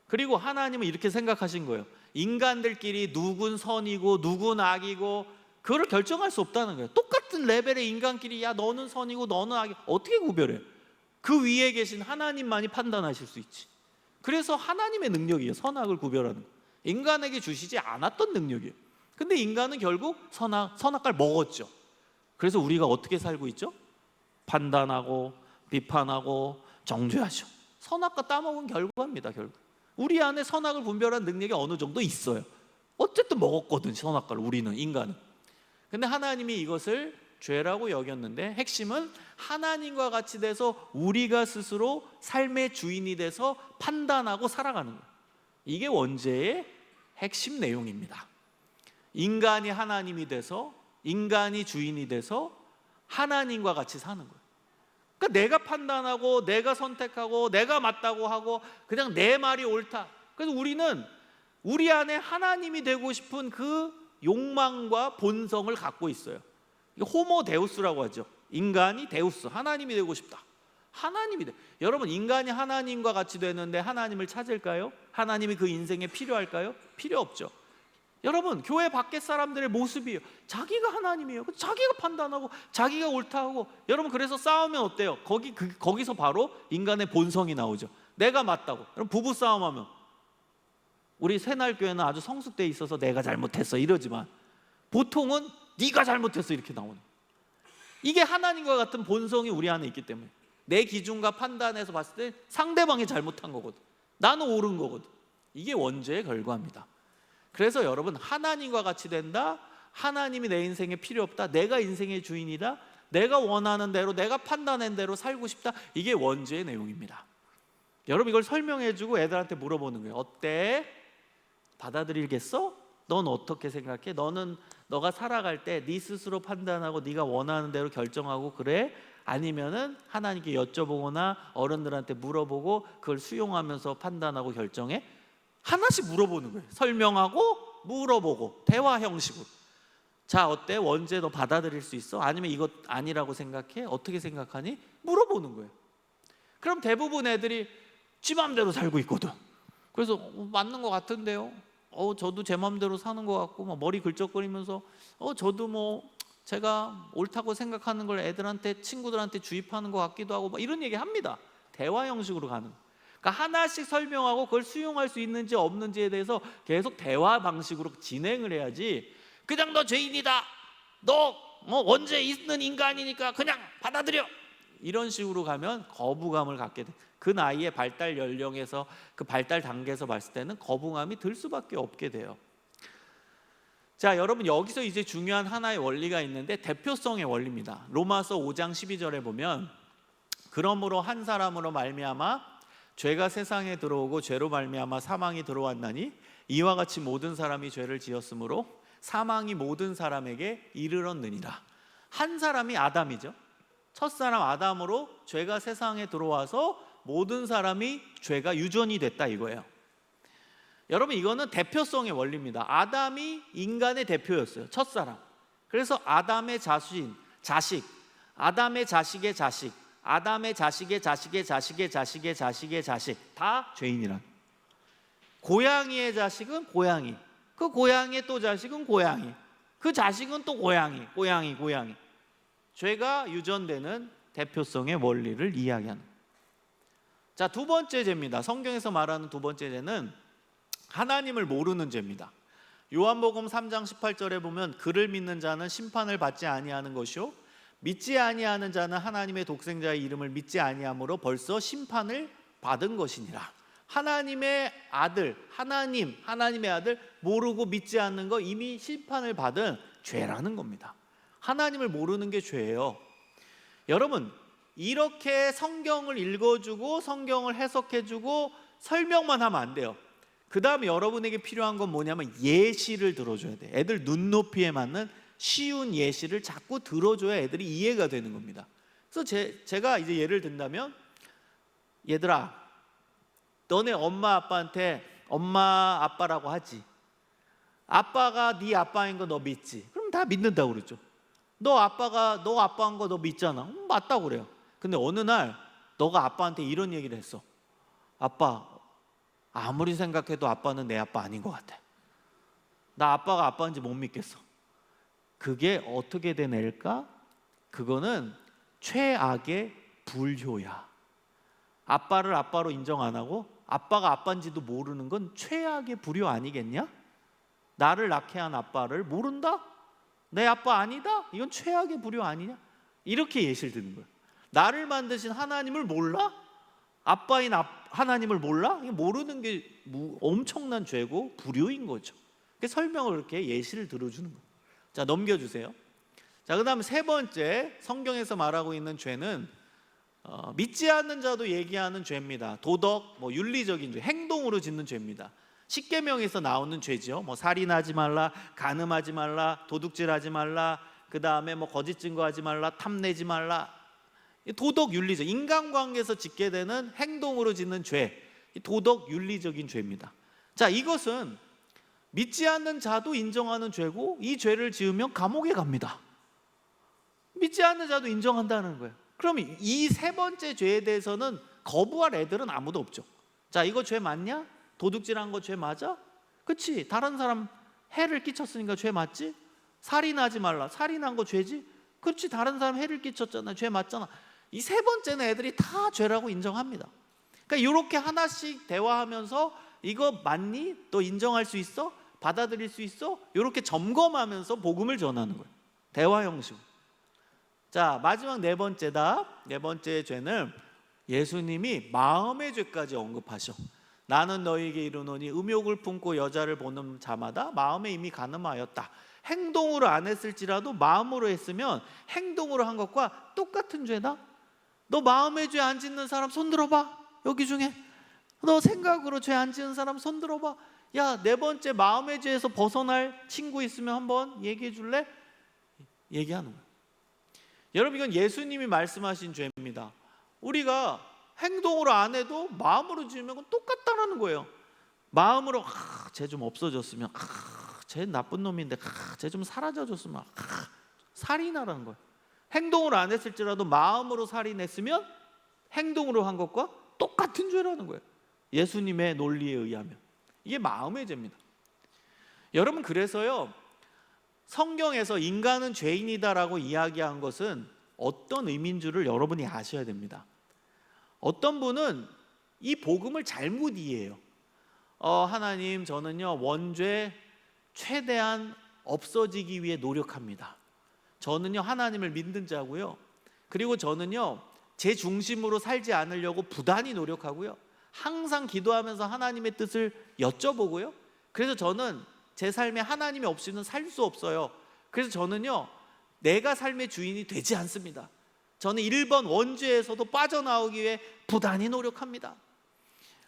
그리고 하나님은 이렇게 생각하신 거예요. 인간들끼리 누군 선이고 누군 악이고 그거를 결정할 수 없다는 거예요. 똑같은 레벨의 인간끼리, 야 너는 선이고 너는 악이, 어떻게 구별해? 그 위에 계신 하나님만이 판단하실 수 있지. 그래서 하나님의 능력이에요, 선악을 구별하는 거. 인간에게 주시지 않았던 능력이에요. 근데 인간은 결국 선악과를 먹었죠. 그래서 우리가 어떻게 살고 있죠? 판단하고 비판하고 정죄하죠. 선악과 따먹은 결과입니다. 결국 우리 안에 선악을 분별하는 능력이 어느 정도 있어요. 어쨌든 먹었거든, 선악과를, 우리는, 인간은. 근데 하나님이 이것을 죄라고 여겼는데, 핵심은 하나님과 같이 돼서 우리가 스스로 삶의 주인이 돼서 판단하고 살아가는 거예요. 이게 원죄의 핵심 내용입니다. 인간이 하나님이 돼서, 인간이 주인이 돼서 하나님과 같이 사는 거예요. 그러니까 내가 판단하고 내가 선택하고 내가 맞다고 하고 그냥 내 말이 옳다. 그래서 우리는 우리 안에 하나님이 되고 싶은 그 욕망과 본성을 갖고 있어요. 호모 데우스라고 하죠. 인간이 데우스, 하나님이 되고 싶다. 하나님이 돼. 여러분, 인간이 하나님과 같이 되는데 하나님을 찾을까요? 하나님이 그 인생에 필요할까요? 필요 없죠. 여러분, 교회 밖에 사람들의 모습이에요. 자기가 하나님이에요. 자기가 판단하고 자기가 옳다고. 여러분, 그래서 싸우면 어때요? 거기서 바로 인간의 본성이 나오죠. 내가 맞다고. 여러분, 부부 싸움하면, 우리 새날교회는 아주 성숙돼 있어서 내가 잘못했어 이러지만 보통은 네가 잘못했어 이렇게 나오는, 이게 하나님과 같은 본성이 우리 안에 있기 때문에 내 기준과 판단에서 봤을 때 상대방이 잘못한 거거든, 나는 옳은 거거든. 이게 원죄의 결과입니다. 그래서 여러분, 하나님과 같이 된다, 하나님이 내 인생에 필요 없다, 내가 인생의 주인이다, 내가 원하는 대로, 내가 판단한 대로 살고 싶다, 이게 원죄의 내용입니다. 여러분, 이걸 설명해주고 애들한테 물어보는 거예요. 어때? 받아들이겠어? 넌 어떻게 생각해? 너가 살아갈 때 네 스스로 판단하고 네가 원하는 대로 결정하고 그래? 아니면은 하나님께 여쭤보거나 어른들한테 물어보고 그걸 수용하면서 판단하고 결정해? 하나씩 물어보는 거예요. 설명하고 물어보고 대화 형식으로. 자, 어때? 원죄 너 받아들일 수 있어? 아니면 이것 아니라고 생각해? 어떻게 생각하니? 물어보는 거예요. 그럼 대부분 애들이 지 맘대로 살고 있거든. 그래서 맞는 것 같은데요, 저도 제 맘대로 사는 것 같고, 막 머리 긁적거리면서 저도 뭐 제가 옳다고 생각하는 걸 애들한테, 친구들한테 주입하는 것 같기도 하고, 막 이런 얘기 합니다. 대화 형식으로 가는. 그러니까 하나씩 설명하고 그걸 수용할 수 있는지 없는지에 대해서 계속 대화 방식으로 진행을 해야지, 그냥 너 죄인이다, 너 뭐 원죄 있는 인간이니까 그냥 받아들여, 이런 식으로 가면 거부감을 갖게 돼. 그 나이에 발달 연령에서, 그 발달 단계에서 봤을 때는 거부감이 들 수밖에 없게 돼요. 자, 여러분, 여기서 이제 중요한 하나의 원리가 있는데 대표성의 원리입니다. 로마서 5장 12절에 보면, 그러므로 한 사람으로 말미암아 죄가 세상에 들어오고 죄로 말미암아 사망이 들어왔나니 이와 같이 모든 사람이 죄를 지었으므로 사망이 모든 사람에게 이르렀느니라. 한 사람이 아담이죠. 첫사람 아담으로 죄가 세상에 들어와서 모든 사람이 죄가 유전이 됐다 이거예요. 여러분, 이거는 대표성의 원리입니다. 아담이 인간의 대표였어요. 첫사람. 그래서 아담의 자식, 아담의 자식의 자식, 아담의 자식의 자식의 자식의 자식의 자식의 자식, 다 죄인이란. 고양이의 자식은 고양이, 그 고양이의 또 자식은 고양이, 그 자식은 또 고양이. 죄가 유전되는 대표성의 원리를 이야기하는. 자, 두 번째 죄입니다. 성경에서 말하는 두 번째 죄는 하나님을 모르는 죄입니다. 요한복음 3장 18절에 보면, 그를 믿는 자는 심판을 받지 아니하는 것이요 믿지 아니하는 자는 하나님의 독생자의 이름을 믿지 아니함으로 벌써 심판을 받은 것이니라. 하나님의 아들, 하나님의 아들 모르고 믿지 않는 거 이미 심판을 받은 죄라는 겁니다. 하나님을 모르는 게 죄예요. 여러분, 이렇게 성경을 읽어주고 성경을 해석해주고 설명만 하면 안 돼요. 그 다음에 여러분에게 필요한 건 뭐냐면 예시를 들어줘야 돼. 애들 눈높이에 맞는 쉬운 예시를 자꾸 들어줘야 애들이 이해가 되는 겁니다. 그래서 제가 이제 예를 든다면, 얘들아, 너네 엄마 아빠한테 엄마 아빠라고 하지. 아빠가 네 아빠인 거 너 믿지? 그럼 다 믿는다고 그러죠. 너 아빠인 거 너 믿잖아. 맞다고 그래요. 근데 어느 날 너가 아빠한테 이런 얘기를 했어. 아빠, 아무리 생각해도 아빠는 내 아빠 아닌 것 같아. 나 아빠가 아빠인지 못 믿겠어. 그게 어떻게 된 애일까? 그거는 최악의 불효야. 아빠를 아빠로 인정 안 하고 아빠가 아빠인지도 모르는 건 최악의 불효 아니겠냐? 나를 낳게 한 아빠를 모른다? 내 아빠 아니다? 이건 최악의 불효 아니냐? 이렇게 예시를 드는 거예요. 나를 만드신 하나님을 몰라? 아빠인 하나님을 몰라? 이거 모르는 게 엄청난 죄고 불효인 거죠. 그래서 설명을 그렇게 예시를 들어주는 거예요. 자, 넘겨주세요. 자, 그 다음 세 번째 성경에서 말하고 있는 죄는 믿지 않는 자도 얘기하는 죄입니다. 도덕, 윤리적인 죄, 행동으로 짓는 죄입니다. 십계명에서 나오는 죄죠. 살인하지 말라, 간음하지 말라, 도둑질하지 말라, 그 다음에 거짓 증거하지 말라, 탐내지 말라. 도덕, 윤리적, 인간관계에서 짓게 되는 행동으로 짓는 죄, 도덕, 윤리적인 죄입니다. 자, 이것은 믿지 않는 자도 인정하는 죄고, 이 죄를 지으면 감옥에 갑니다. 믿지 않는 자도 인정한다는 거예요. 그럼 이 세 번째 죄에 대해서는 거부할 애들은 아무도 없죠. 자, 이거 죄 맞냐? 도둑질한 거 죄 맞아? 그치? 다른 사람 해를 끼쳤으니까 죄 맞지? 살인하지 말라, 살인한 거 죄지? 그렇지, 다른 사람 해를 끼쳤잖아, 죄 맞잖아. 이 세 번째는 애들이 다 죄라고 인정합니다. 그러니까 이렇게 하나씩 대화하면서 이거 맞니? 너 인정할 수 있어? 받아들일 수 있어? 이렇게 점검하면서 복음을 전하는 거예요. 대화 형식. 자, 마지막 네 번째다. 네 번째 죄는 예수님이 마음의 죄까지 언급하셔. 나는 너희에게 이르노니 음욕을 품고 여자를 보는 자마다 마음에 이미 간음하였다. 행동으로 안 했을지라도 마음으로 했으면 행동으로 한 것과 똑같은 죄다. 너 마음의 죄 안 짓는 사람 손 들어봐. 여기 중에 너 생각으로 죄 안 짓는 사람 손 들어봐. 야, 네 번째 마음의 죄에서 벗어날 친구 있으면 한번 얘기해 줄래? 얘기하는 거예요. 여러분, 이건 예수님이 말씀하신 죄입니다. 우리가 행동으로 안 해도 마음으로 지으면 그건 똑같다는 거예요. 마음으로 쟤 좀 없어졌으면, 쟤 나쁜 놈인데 쟤 좀 사라져줬으면, 살인하라는 거예요. 행동으로 안 했을지라도 마음으로 살인했으면 행동으로 한 것과 똑같은 죄라는 거예요. 예수님의 논리에 의하면. 이게 마음의 죄입니다. 여러분, 그래서요, 성경에서 인간은 죄인이다라고 이야기한 것은 어떤 의미인 줄을 여러분이 아셔야 됩니다. 어떤 분은 이 복음을 잘못 이해해요. 하나님, 저는요 원죄 최대한 없어지기 위해 노력합니다. 저는요 하나님을 믿는 자고요. 그리고 저는요 제 중심으로 살지 않으려고 부단히 노력하고요. 항상 기도하면서 하나님의 뜻을 여쭤보고요. 그래서 저는 제 삶에 하나님이 없이는 살 수 없어요. 그래서 저는요 내가 삶의 주인이 되지 않습니다. 저는 1번 원죄에서도 빠져나오기 위해 부단히 노력합니다.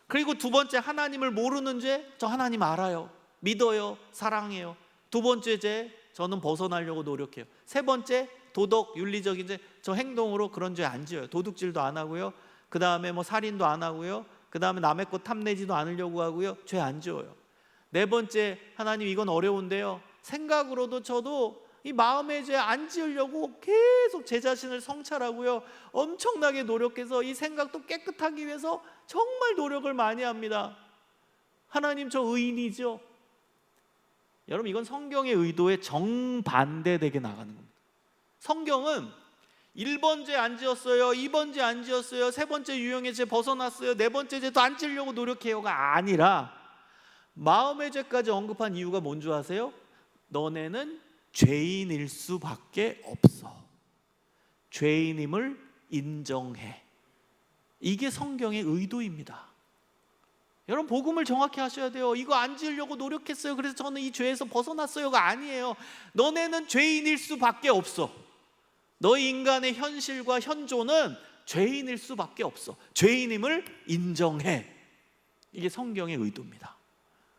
그리고 두 번째, 하나님을 모르는 죄, 저 하나님 알아요. 믿어요. 사랑해요. 두 번째 죄, 저는 벗어나려고 노력해요. 세 번째, 도덕, 윤리적인 죄, 저 행동으로 그런 죄 안 지어요. 도둑질도 안 하고요. 그 다음에 뭐 살인도 안 하고요. 그 다음에 남의 것 탐내지도 않으려고 하고요. 죄 안 지어요. 네 번째, 하나님 이건 어려운데요. 생각으로도 저도 이 마음의 죄 안 지으려고 계속 제 자신을 성찰하고요. 엄청나게 노력해서 이 생각도 깨끗하기 위해서 정말 노력을 많이 합니다. 하나님, 저 의인이죠? 여러분, 이건 성경의 의도에 정반대되게 나가는 겁니다. 성경은 1번 죄 안 지었어요, 2번 죄 안 지었어요, 세 번째 유형의 죄 벗어났어요, 네 번째 죄도 안 지으려고 노력해요가 아니라 마음의 죄까지 언급한 이유가 뭔 줄 아세요? 너네는 죄인일 수밖에 없어. 죄인임을 인정해. 이게 성경의 의도입니다. 여러분, 복음을 정확히 하셔야 돼요. 이거 안 지으려고 노력했어요, 그래서 저는 이 죄에서 벗어났어요가 아니에요. 너네는 죄인일 수밖에 없어. 너희 인간의 현실과 현존은 죄인일 수밖에 없어. 죄인임을 인정해. 이게 성경의 의도입니다.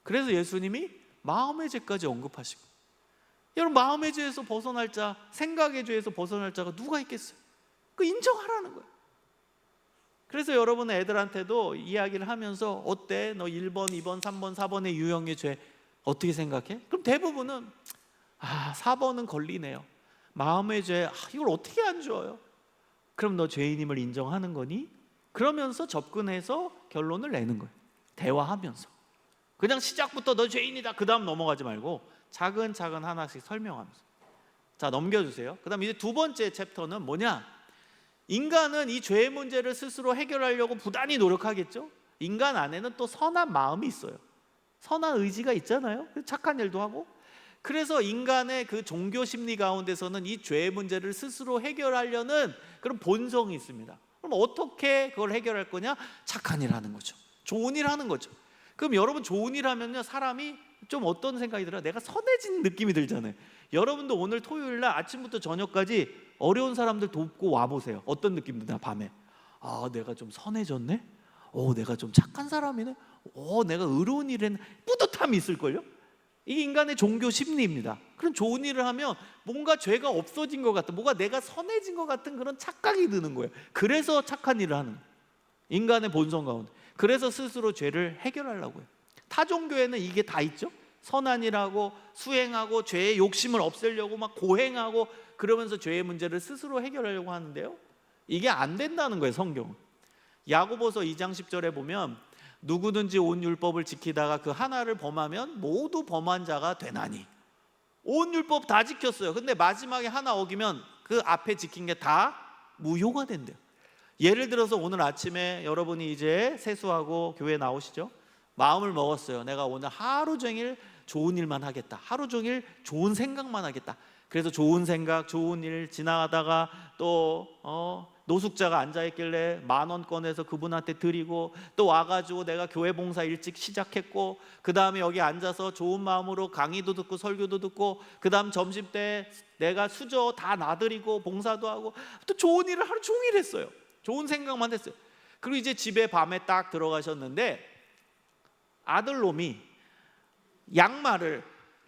그래서 예수님이 마음의 죄까지 언급하시고, 여러분, 마음의 죄에서 벗어날 자, 생각의 죄에서 벗어날 자가 누가 있겠어요? 그 인정하라는 거예요. 그래서 여러분 애들한테도 이야기를 하면서 어때? 너 1번, 2번, 3번, 4번의 유형의 죄 어떻게 생각해? 그럼 대부분은 4번은 걸리네요. 마음의 죄, 이걸 어떻게 안 줘요? 그럼 너 죄인임을 인정하는 거니? 그러면서 접근해서 결론을 내는 거예요. 대화하면서. 그냥 시작부터 너 죄인이다 그 다음 넘어가지 말고 차근차근 하나씩 설명하면서. 자, 넘겨주세요. 그 다음 이제 두 번째 챕터는 뭐냐? 인간은 이 죄의 문제를 스스로 해결하려고 부단히 노력하겠죠. 인간 안에는 또 선한 마음이 있어요. 선한 의지가 있잖아요. 착한 일도 하고. 그래서 인간의 그 종교 심리 가운데서는 이 죄의 문제를 스스로 해결하려는 그런 본성이 있습니다. 그럼 어떻게 그걸 해결할 거냐? 착한 일 하는 거죠. 좋은 일 하는 거죠. 그럼 여러분, 좋은 일 하면요 사람이 좀 어떤 생각이 들어요? 내가 선해진 느낌이 들잖아요. 여러분도 오늘 토요일 날 아침부터 저녁까지 어려운 사람들 돕고 와보세요. 어떤 느낌 드나? 밤에 내가 좀 선해졌네? 내가 좀 착한 사람이네? 내가 의로운 일 했네? 뿌듯함이 있을걸요? 이게 인간의 종교 심리입니다. 그런 좋은 일을 하면 뭔가 죄가 없어진 것 같은, 뭔가 내가 선해진 것 같은 그런 착각이 드는 거예요. 그래서 착한 일을 하는 거예요. 인간의 본성 가운데. 그래서 스스로 죄를 해결하려고 해요. 타 종교에는 이게 다 있죠. 선한 일하고 수행하고 죄의 욕심을 없애려고 막 고행하고 그러면서 죄의 문제를 스스로 해결하려고 하는데요, 이게 안 된다는 거예요. 성경은. 야고보서 2장 10절에 보면 누구든지 온 율법을 지키다가 그 하나를 범하면 모두 범한 자가 되나니. 온 율법 다 지켰어요. 근데 마지막에 하나 어기면 그 앞에 지킨 게 다 무효가 된대요. 예를 들어서 오늘 아침에 여러분이 이제 세수하고 교회 나오시죠? 마음을 먹었어요. 내가 오늘 하루 종일 좋은 일만 하겠다. 하루 종일 좋은 생각만 하겠다. 그래서 좋은 생각, 좋은 일 지나가다가 또 노숙자가 앉아있길래 10,000원 꺼내서 그분한테 드리고, 또 와가지고 내가 교회 봉사 일찍 시작했고, 그 다음에 여기 앉아서 좋은 마음으로 강의도 듣고 설교도 듣고, 그 다음 점심때 내가 수저 다 놔드리고 봉사도 하고, 또 좋은 일을 하루 종일 했어요. 좋은 생각만 했어요. 그리고 이제 집에 밤에 딱 들어가셨는데 아들놈이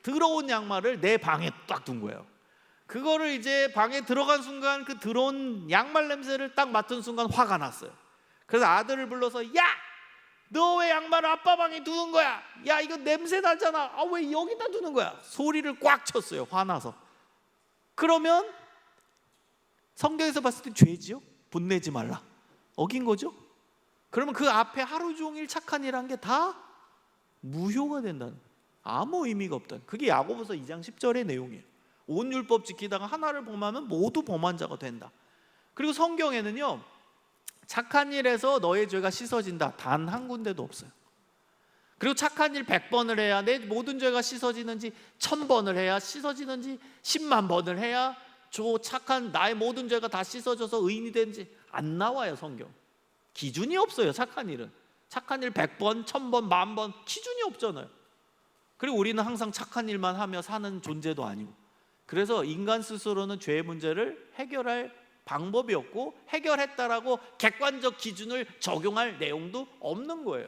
더러운 양말을 내 방에 딱 둔 거예요. 그거를 이제 방에 들어간 순간 그 더러운 양말 냄새를 딱 맡은 순간 화가 났어요. 그래서 아들을 불러서, 야! 너 왜 양말을 아빠 방에 두는 거야? 야, 이거 냄새 나잖아. 왜 여기다 두는 거야? 소리를 꽉 쳤어요. 화나서. 그러면 성경에서 봤을 때 죄지요? 분내지 말라. 어긴 거죠? 그러면 그 앞에 하루 종일 착한 일 한 게 다 무효가 된다는, 아무 의미가 없다는, 그게 야고보서 2장 10절의 내용이에요. 온 율법 지키다가 하나를 범하면 모두 범한 자가 된다. 그리고 성경에는요 착한 일에서 너의 죄가 씻어진다. 단 한 군데도 없어요. 그리고 착한 일 100번을 해야 내 모든 죄가 씻어지는지, 1000번을 해야 씻어지는지, 10만 번을 해야 저 착한 나의 모든 죄가 다 씻어져서 의인이 되는지 안 나와요. 성경 기준이 없어요. 착한 일은 착한 일 100번, 1000번, 10,000번 기준이 없잖아요. 그리고 우리는 항상 착한 일만 하며 사는 존재도 아니고, 그래서 인간 스스로는 죄의 문제를 해결할 방법이 없고 해결했다라고 객관적 기준을 적용할 내용도 없는 거예요.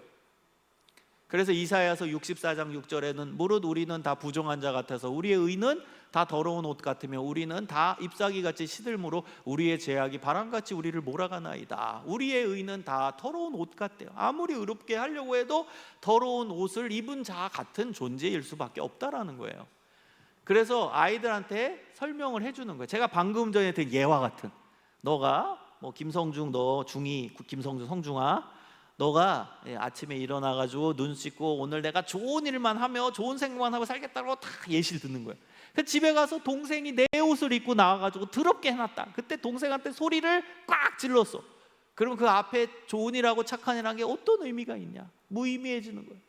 그래서 이사야서 64장 6절에는 무릇 우리는 다 부정한 자 같아서 우리의 의는 다 더러운 옷 같으며 우리는 다 잎사귀같이 시들므로 우리의 죄악이 바람같이 우리를 몰아가나이다. 우리의 의는 다 더러운 옷 같대요. 아무리 의롭게 하려고 해도 더러운 옷을 입은 자 같은 존재일 수밖에 없다라는 거예요. 그래서 아이들한테 설명을 해주는 거예요. 제가 방금 전에 든 예와 같은, 너가 뭐 김성중, 너 중2 김성중 성중아, 너가 아침에 일어나가지고 눈 씻고 오늘 내가 좋은 일만 하며 좋은 생각만 하고 살겠다고 다 예시를 듣는 거예요. 그 집에 가서 동생이 내 옷을 입고 나와가지고 더럽게 해놨다. 그때 동생한테 소리를 꽉 질렀어. 그러면 그 앞에 좋은 일하고 착한 일한 게 어떤 의미가 있냐? 무의미해지는 거예요.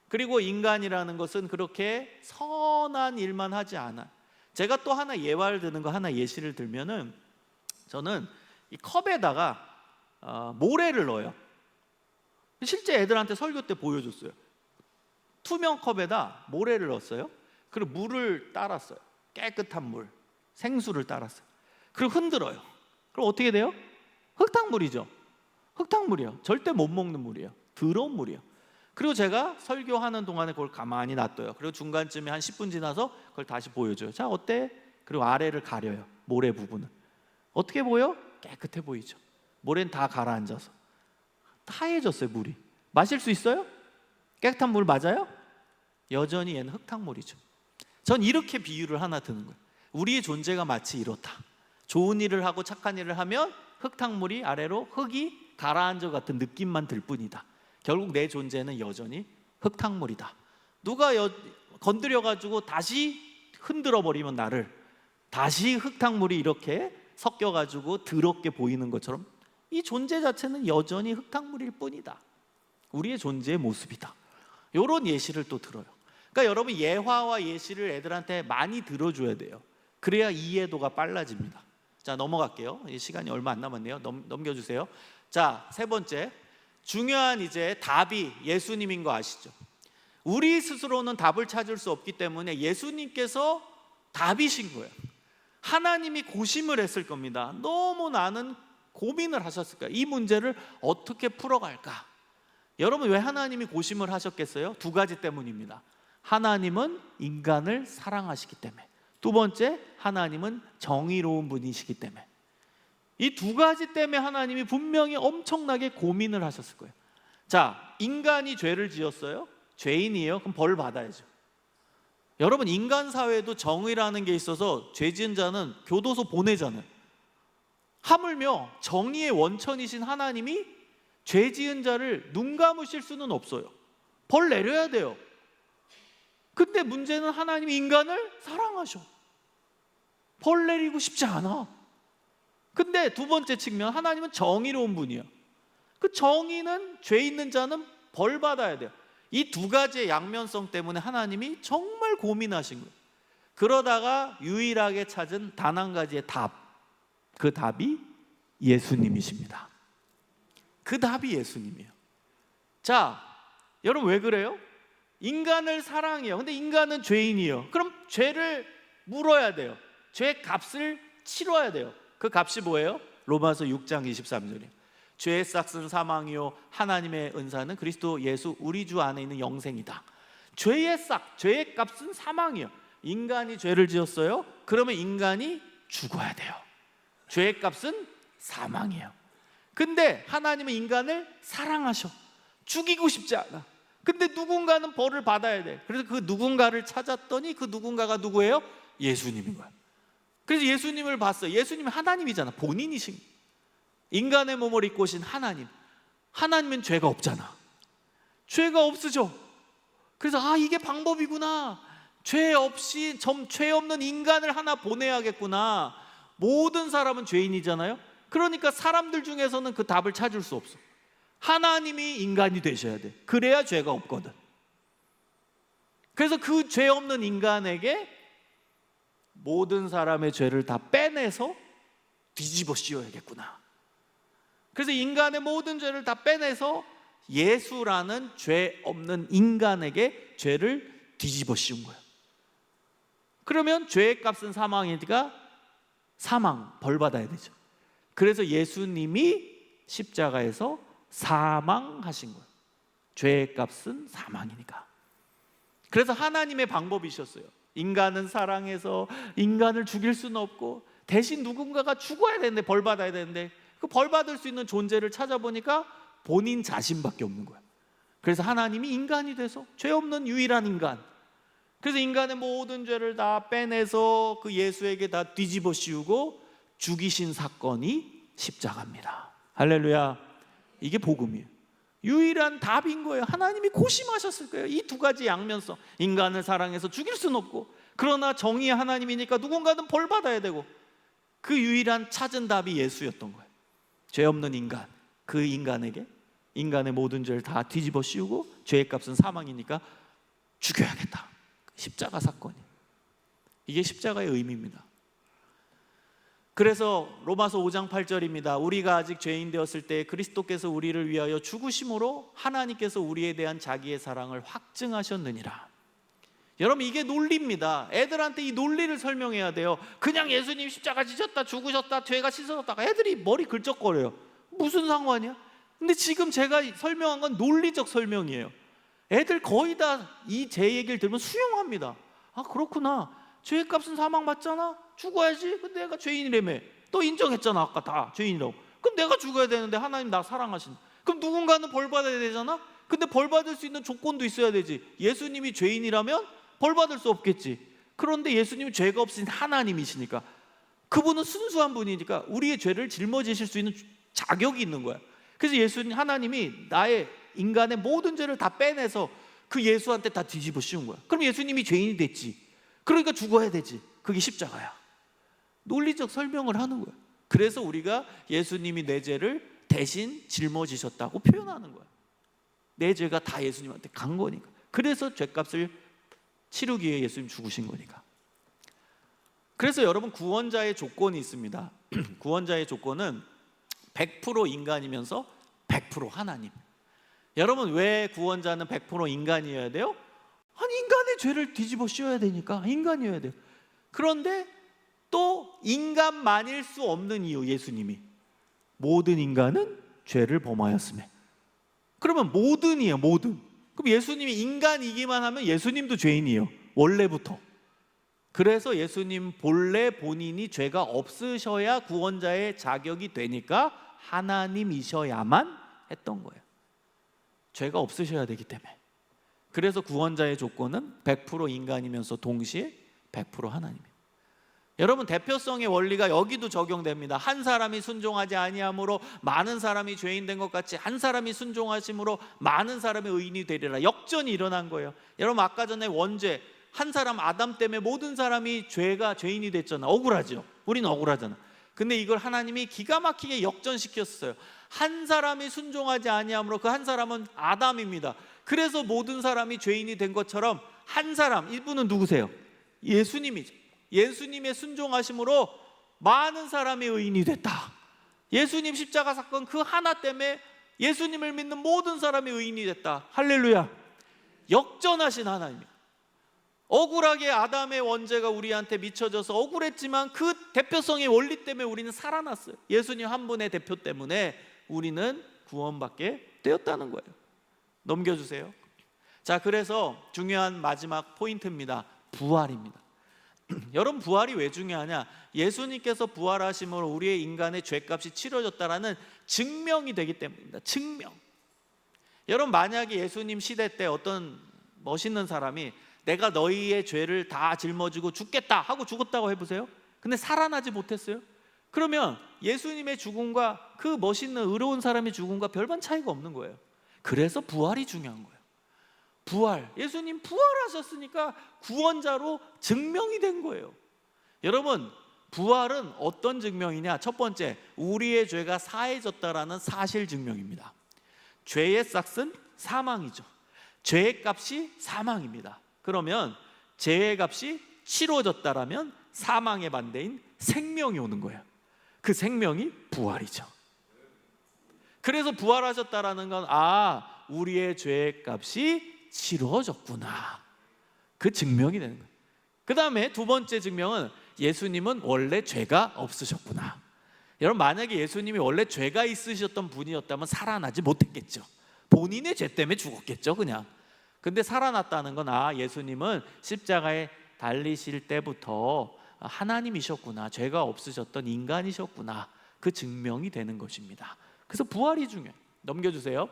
그리고 인간이라는 것은 그렇게 선한 일만 하지 않아. 제가 또 하나 예화를 드는 거, 하나 예시를 들면은, 저는 이 컵에다가 모래를 넣어요. 실제 애들한테 설교 때 보여줬어요. 투명 컵에다 모래를 넣었어요. 그리고 물을 따랐어요. 깨끗한 물, 생수를 따랐어요. 그리고 흔들어요. 그럼 어떻게 돼요? 흙탕물이죠. 흙탕물이에요. 절대 못 먹는 물이에요. 더러운 물이에요. 그리고 제가 설교하는 동안에 그걸 가만히 놔둬요. 그리고 중간쯤에 한 10분 지나서 그걸 다시 보여줘요. 자, 어때? 그리고 아래를 가려요. 모래 부분은 어떻게 보여? 깨끗해 보이죠. 모래는 다 가라앉아서 하얘졌어요. 물이 마실 수 있어요? 깨끗한 물 맞아요? 여전히 얘는 흙탕물이죠. 전 이렇게 비유를 하나 드는 거예요. 우리의 존재가 마치 이렇다. 좋은 일을 하고 착한 일을 하면 흙탕물이 아래로 흙이 가라앉아 같은 느낌만 들 뿐이다. 결국 내 존재는 여전히 흙탕물이다. 누가 건드려가지고 다시 흔들어 버리면 나를, 다시 흙탕물이 이렇게 섞여가지고 더럽게 보이는 것처럼 이 존재 자체는 여전히 흙탕물일 뿐이다. 우리의 존재의 모습이다. 이런 예시를 또 들어요. 그러니까 여러분, 예화와 예시를 애들한테 많이 들어줘야 돼요. 그래야 이해도가 빨라집니다. 자, 넘어갈게요. 시간이 얼마 안 남았네요. 넘겨주세요. 자, 세 번째, 중요한 이제 답이 예수님인 거 아시죠? 우리 스스로는 답을 찾을 수 없기 때문에 예수님께서 답이신 거예요. 하나님이 고심을 했을 겁니다. 너무 나는 고민을 하셨을 거예요. 이 문제를 어떻게 풀어갈까? 여러분, 왜 하나님이 고심을 하셨겠어요? 두 가지 때문입니다. 하나님은 인간을 사랑하시기 때문에, 두 번째, 하나님은 정의로운 분이시기 때문에. 이 두 가지 때문에 하나님이 분명히 엄청나게 고민을 하셨을 거예요. 자, 인간이 죄를 지었어요? 죄인이에요? 그럼 벌 받아야죠. 여러분, 인간 사회에도 정의라는 게 있어서 죄 지은 자는 교도소 보내잖아요. 하물며 정의의 원천이신 하나님이 죄 지은 자를 눈 감으실 수는 없어요. 벌 내려야 돼요. 근데 문제는 하나님이 인간을 사랑하셔. 벌 내리고 싶지 않아. 근데 두 번째 측면, 하나님은 정의로운 분이에요. 그 정의는 죄 있는 자는 벌 받아야 돼요. 이 두 가지의 양면성 때문에 하나님이 정말 고민하신 거예요. 그러다가 유일하게 찾은 단 한 가지의 답, 그 답이 예수님이십니다. 그 답이 예수님이에요. 자, 여러분, 왜 그래요? 인간을 사랑해요. 근데 인간은 죄인이에요. 그럼 죄를 물어야 돼요. 죄 값을 치러야 돼요. 그 값이 뭐예요? 로마서 6장 23절이에요. 죄의 싹은 사망이요 하나님의 은사는 그리스도 예수 우리 주 안에 있는 영생이다. 죄의 싹, 죄의 값은 사망이에요. 인간이 죄를 지었어요. 그러면 인간이 죽어야 돼요. 죄의 값은 사망이에요. 근데 하나님은 인간을 사랑하셔. 죽이고 싶지 않아. 근데 누군가는 벌을 받아야 돼. 그래서 그 누군가를 찾았더니 그 누군가가 누구예요? 예수님인 거야. 그래서 예수님을 봤어요. 예수님은 하나님이잖아. 본인이신, 인간의 몸을 입고 오신 하나님. 하나님은 죄가 없잖아. 죄가 없으죠. 그래서 이게 방법이구나. 죄 없는 인간을 하나 보내야겠구나. 모든 사람은 죄인이잖아요. 그러니까 사람들 중에서는 그 답을 찾을 수 없어. 하나님이 인간이 되셔야 돼. 그래야 죄가 없거든. 그래서 그 죄 없는 인간에게 모든 사람의 죄를 다 빼내서 뒤집어 씌워야겠구나. 그래서 인간의 모든 죄를 다 빼내서 예수라는 죄 없는 인간에게 죄를 뒤집어 씌운 거예요. 그러면 죄의 값은 사망이니까 사망, 벌 받아야 되죠. 그래서 예수님이 십자가에서 사망하신 거예요. 죄의 값은 사망이니까. 그래서 하나님의 방법이셨어요. 인간은 사랑해서 인간을 죽일 수는 없고 대신 누군가가 죽어야 되는데, 벌 받아야 되는데, 그 벌 받을 수 있는 존재를 찾아보니까 본인 자신밖에 없는 거예요. 그래서 하나님이 인간이 돼서 죄 없는 유일한 인간, 그래서 인간의 모든 죄를 다 빼내서 그 예수에게 다 뒤집어 씌우고 죽이신 사건이 십자가입니다. 할렐루야. 이게 복음이에요. 유일한 답인 거예요. 하나님이 고심하셨을 거예요. 이 두 가지 양면성, 인간을 사랑해서 죽일 수는 없고, 그러나 정의의 하나님이니까 누군가는 벌 받아야 되고, 그 유일한 찾은 답이 예수였던 거예요. 죄 없는 인간, 그 인간에게 인간의 모든 죄를 다 뒤집어 씌우고 죄의 값은 사망이니까 죽여야겠다. 십자가 사건이, 이게 십자가의 의미입니다. 그래서 로마서 5장 8절입니다. 우리가 아직 죄인 되었을 때 그리스도께서 우리를 위하여 죽으심으로 하나님께서 우리에 대한 자기의 사랑을 확증하셨느니라. 여러분, 이게 논리입니다. 애들한테 이 논리를 설명해야 돼요. 그냥 예수님 십자가 지셨다, 죽으셨다, 죄가 씻어졌다가 애들이 머리 긁적거려요. 무슨 상관이야? 근데 지금 제가 설명한 건 논리적 설명이에요. 애들 거의 다 이 제 얘기를 들으면 수용합니다. 아, 그렇구나. 죄의 값은 사망 받잖아. 죽어야지. 근데 내가 죄인이라며. 또 인정했잖아, 아까 다 죄인이라고. 그럼 내가 죽어야 되는데 하나님 나 사랑하신. 그럼 누군가는 벌 받아야 되잖아. 근데 벌 받을 수 있는 조건도 있어야 되지. 예수님이 죄인이라면 벌 받을 수 없겠지. 그런데 예수님은 죄가 없으신 하나님이시니까, 그분은 순수한 분이니까 우리의 죄를 짊어지실 수 있는 자격이 있는 거야. 그래서 예수님, 하나님이 나의 인간의 모든 죄를 다 빼내서 그 예수한테 다 뒤집어 씌운 거야. 그럼 예수님이 죄인이 됐지. 그러니까 죽어야 되지. 그게 십자가야. 논리적 설명을 하는 거야. 그래서 우리가 예수님이 내 죄를 대신 짊어지셨다고 표현하는 거야. 내 죄가 다 예수님한테 간 거니까. 그래서 죄값을 치르기 위해 예수님 죽으신 거니까. 그래서 여러분, 구원자의 조건이 있습니다. 구원자의 조건은 100% 인간이면서 100% 하나님. 여러분, 왜 구원자는 100% 인간이어야 돼요? 아니, 인간의 죄를 뒤집어 씌워야 되니까 인간이어야 돼요. 그런데 또 인간만일 수 없는 이유, 예수님이 모든 인간은 죄를 범하였으며. 그러면 모든이에요, 모든. 그럼 예수님이 인간이기만 하면 예수님도 죄인이에요, 원래부터. 그래서 예수님 본래 본인이 죄가 없으셔야 구원자의 자격이 되니까 하나님이셔야만 했던 거예요. 죄가 없으셔야 되기 때문에. 그래서 구원자의 조건은 100% 인간이면서 동시에 100% 하나님이에요. 여러분, 대표성의 원리가 여기도 적용됩니다. 한 사람이 순종하지 아니함으로 많은 사람이 죄인 된 것 같이 한 사람이 순종하심으로 많은 사람이 의인이 되리라. 역전이 일어난 거예요. 여러분, 아까 전에 원죄, 한 사람 아담 때문에 모든 사람이 죄인이 됐잖아. 억울하죠. 우리는 억울하잖아. 근데 이걸 하나님이 기가 막히게 역전시켰어요. 한 사람이 순종하지 아니함으로 그 한 사람은 아담입니다. 그래서 모든 사람이 죄인이 된 것처럼 한 사람, 이분은 누구세요? 예수님이죠. 예수님의 순종하심으로 많은 사람이 의인이 됐다. 예수님 십자가 사건 그 하나 때문에 예수님을 믿는 모든 사람이 의인이 됐다. 할렐루야. 역전하신 하나님이에요. 억울하게 아담의 원죄가 우리한테 미쳐져서 억울했지만 그 대표성의 원리 때문에 우리는 살아났어요. 예수님 한 분의 대표 때문에 우리는 구원받게 되었다는 거예요. 넘겨주세요. 자, 그래서 중요한 마지막 포인트입니다. 부활입니다. 여러분, 부활이 왜 중요하냐? 예수님께서 부활하심으로 우리의 인간의 죄값이 치러졌다라는 증명이 되기 때문입니다. 증명. 여러분, 만약에 예수님 시대 때 어떤 멋있는 사람이 내가 너희의 죄를 다 짊어지고 죽겠다 하고 죽었다고 해보세요. 근데 살아나지 못했어요. 그러면 예수님의 죽음과 그 멋있는 의로운 사람의 죽음과 별반 차이가 없는 거예요. 그래서 부활이 중요한 거예요. 부활, 예수님 부활하셨으니까 구원자로 증명이 된 거예요. 여러분, 부활은 어떤 증명이냐? 첫 번째, 우리의 죄가 사해졌다라는 사실 증명입니다. 죄의 싹은 사망이죠. 죄의 값이 사망입니다. 그러면 죄의 값이 치러졌다라면 사망의 반대인 생명이 오는 거예요. 그 생명이 부활이죠. 그래서 부활하셨다라는 건 우리의 죄의 값이 치러졌구나, 그 증명이 되는 거예요. 그 다음에 두 번째 증명은 예수님은 원래 죄가 없으셨구나. 여러분, 만약에 예수님이 원래 죄가 있으셨던 분이었다면 살아나지 못했겠죠. 본인의 죄 때문에 죽었겠죠, 그냥. 근데 살아났다는 건 예수님은 십자가에 달리실 때부터 하나님이셨구나, 죄가 없으셨던 인간이셨구나, 그 증명이 되는 것입니다. 그래서 부활이 중요해요. 넘겨주세요.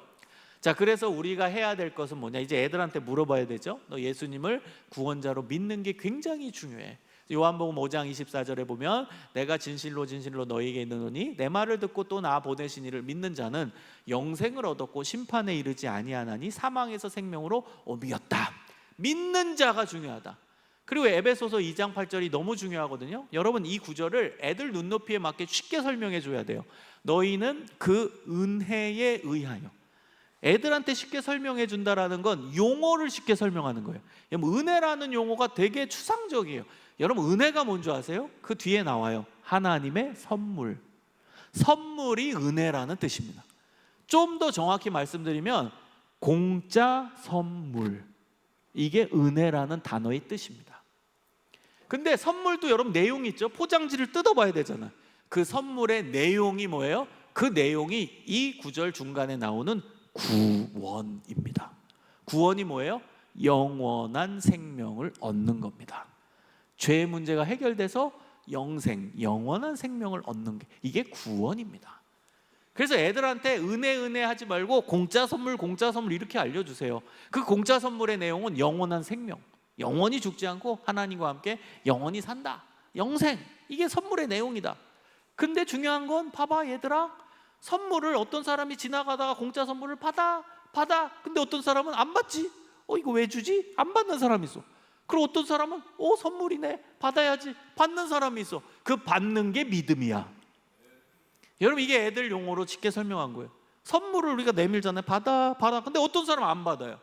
자, 그래서 우리가 해야 될 것은 뭐냐? 이제 애들한테 물어봐야 되죠. 너 예수님을 구원자로 믿는 게 굉장히 중요해. 요한복음 5장 24절에 보면 내가 진실로 진실로 너희에게 이르노니 내 말을 듣고 또 나 보내신 이를 믿는 자는 영생을 얻었고 심판에 이르지 아니하나니 사망에서 생명으로 옮겼다. 믿는 자가 중요하다. 그리고 에베소서 2장 8절이 너무 중요하거든요. 여러분, 이 구절을 애들 눈높이에 맞게 쉽게 설명해 줘야 돼요. 너희는 그 은혜에 의하여. 애들한테 쉽게 설명해 준다라는 건 용어를 쉽게 설명하는 거예요. 여러분, 은혜라는 용어가 되게 추상적이에요. 여러분, 은혜가 뭔지 아세요? 그 뒤에 나와요. 하나님의 선물. 선물이 은혜라는 뜻입니다. 좀 더 정확히 말씀드리면 공짜 선물, 이게 은혜라는 단어의 뜻입니다. 근데 선물도 여러분 내용이 있죠. 포장지를 뜯어봐야 되잖아요. 그 선물의 내용이 뭐예요? 그 내용이 이 구절 중간에 나오는 구원입니다. 구원이 뭐예요? 영원한 생명을 얻는 겁니다. 죄의 문제가 해결돼서 영생, 영원한 생명을 얻는 게, 이게 구원입니다. 그래서 애들한테 은혜 하지 말고 공짜 선물 이렇게 알려주세요. 그 공짜 선물의 내용은 영원한 생명, 영원히 죽지 않고 하나님과 함께 영원히 산다, 영생, 이게 선물의 내용이다. 근데 중요한 건 봐봐 얘들아, 선물을 어떤 사람이 지나가다가 공짜 선물을 받아. 근데 어떤 사람은 안 받지. 이거 왜 주지? 안 받는 사람이 있어. 그리고 어떤 사람은 선물이네, 받아야지, 받는 사람이 있어. 그 받는 게 믿음이야. 여러분, 이게 애들 용어로 쉽게 설명한 거예요. 선물을 우리가 내밀잖아요. 받아. 근데 어떤 사람은 안 받아요.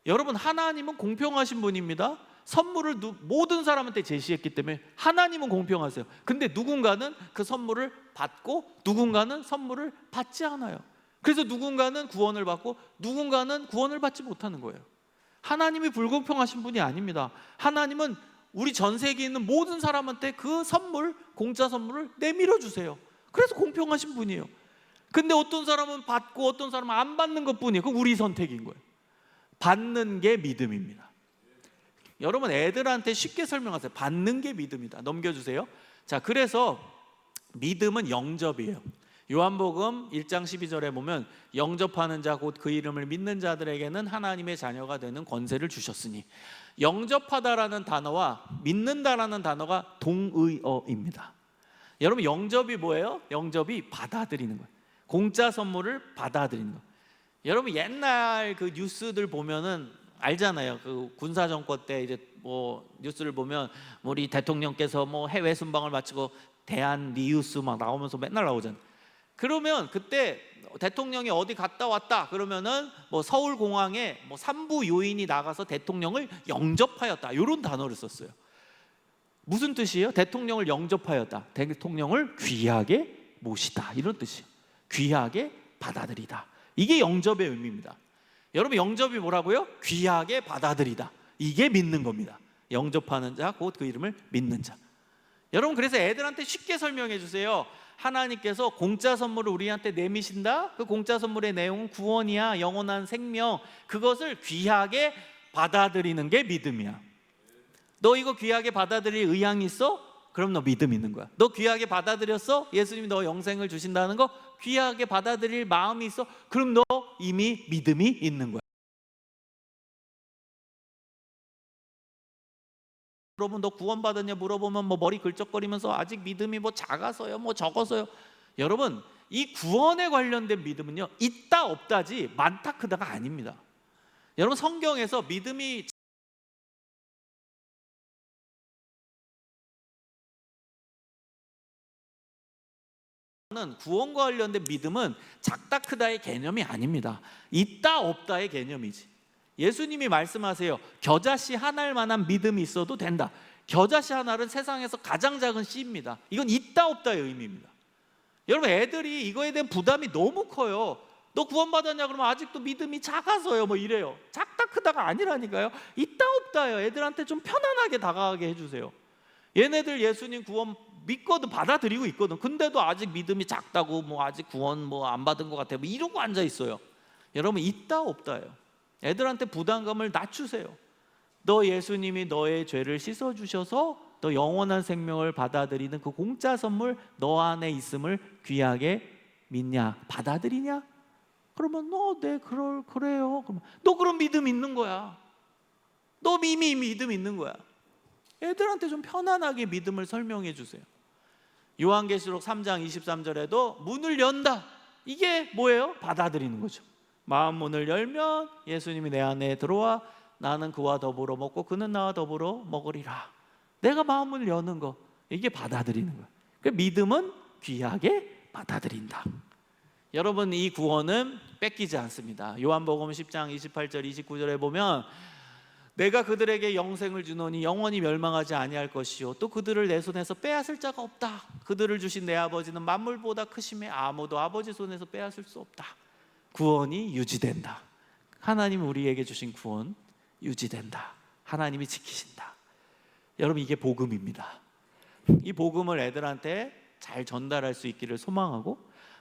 여러분, 하나님은 공평하신 분입니다. 선물을 모든 사람한테 제시했기 때문에 하나님은 공평하세요. 근데 누군가는 그 선물을 받고 누군가는 선물을 받지 않아요. 그래서 누군가는 구원을 받고 누군가는 구원을 받지 못하는 거예요. 하나님이 불공평하신 분이 아닙니다. 하나님은 우리 전 세계에 있는 모든 사람한테 그 선물, 공짜 선물을 내밀어 주세요. 그래서 공평하신 분이에요. 근데 어떤 사람은 받고 어떤 사람은 안 받는 것뿐이에요. 그건 우리 선택인 거예요. 받는 게 믿음입니다. 여러분, 애들한테 쉽게 설명하세요. 받는 게 믿음이다. 넘겨주세요. 자, 그래서 믿음은 영접이에요. 요한복음 1장 12절에 보면 영접하는 자 곧 그 이름을 믿는 자들에게는 하나님의 자녀가 되는 권세를 주셨으니, 영접하다라는 단어와 믿는다라는 단어가 동의어입니다. 여러분, 영접이 뭐예요? 영접이 받아들이는 거예요. 공짜 선물을 받아들이는 거예요. 여러분, 옛날 그 뉴스들 보면은 알잖아요. 그 군사 정권 때 이제 뉴스를 보면 우리 대통령께서 해외 순방을 마치고 대한 리우스 막 나오면서 맨날 나오잖아요. 그러면 그때 대통령이 어디 갔다 왔다 그러면은 서울 공항에 산부 요인이 나가서 대통령을 영접하였다, 이런 단어를 썼어요. 무슨 뜻이에요? 대통령을 영접하였다, 대통령을 귀하게 모시다, 이런 뜻이에요. 귀하게 받아들이다, 이게 영접의 의미입니다. 여러분, 영접이 뭐라고요? 귀하게 받아들이다, 이게 믿는 겁니다. 영접하는 자 곧 그 이름을 믿는 자. 여러분, 그래서 애들한테 쉽게 설명해 주세요. 하나님께서 공짜 선물을 우리한테 내미신다. 그 공짜 선물의 내용은 구원이야, 영원한 생명. 그것을 귀하게 받아들이는 게 믿음이야. 너 이거 귀하게 받아들일 의향이 있어? 그럼 너 믿음 있는 거야. 너 귀하게 받아들였어? 예수님이 너 영생을 주신다는 거 귀하게 받아들일 마음이 있어? 그럼 너 이미 믿음이 있는 거야. 여러분, 너 구원받았냐 물어보면 머리 긁적거리면서 아직 믿음이 작아서요, 적어서요. 여러분, 이 구원에 관련된 믿음은요, 있다 없다지 많다 크다가 아닙니다. 여러분, 성경에서 믿음이 구원과 관련된 믿음은 작다 크다의 개념이 아닙니다. 있다 없다의 개념이지. 예수님이 말씀하세요. 겨자씨 하나일 만한 믿음이 있어도 된다. 겨자씨 하나는 세상에서 가장 작은 씨입니다. 이건 있다 없다의 의미입니다. 여러분, 애들이 이거에 대한 부담이 너무 커요. 너 구원받았냐 그러면 아직도 믿음이 작아서요 뭐 이래요. 작다 크다가 아니라니까요. 있다 없다예요. 애들한테 좀 편안하게 다가가게 해주세요. 얘네들 예수님 구원 믿거든, 받아들이고 있거든. 근데도 아직 믿음이 작다고, 뭐 아직 구원 뭐 안 받은 것 같아, 뭐 이러고 앉아 있어요. 여러분, 있다 없다예요. 애들한테 부담감을 낮추세요. 너 예수님이 너의 죄를 씻어 주셔서 너 영원한 생명을 받아들이는 그 공짜 선물 너 안에 있음을 귀하게 믿냐, 받아들이냐? 그러면 네 그래요. 그러면 너 그럼 믿음 있는 거야. 너 이미 믿음 있는 거야. 애들한테 좀 편안하게 믿음을 설명해 주세요. 요한계시록 3장 23절에도 문을 연다. 이게 뭐예요? 받아들이는 거죠. 마음 문을 열면 예수님이 내 안에 들어와 나는 그와 더불어 먹고 그는 나와 더불어 먹으리라. 내가 마음 문을 여는 거, 이게 받아들이는 거예요. 그러니까 믿음은 귀하게 받아들인다. 여러분, 이 구원은 뺏기지 않습니다. 요한복음 10장 28절 29절에 보면 내가 그들에게 영생을 주노니 영원히 멸망하지 아니할 것이요 또 그들을 내 손에서 빼앗을 자가 없다. 그들을 주신 내 아버지는 만물보다 크심에 아무도 아버지 손에서 빼앗을 수 없다. 구원이 유지된다. 하나님 우리에게 주신 구원 유지된다. 하나님이 지키신다. 여러분, 이게 복음입니다. 이 복음을 애들한테 잘 전달할 수 있기를 소망하고,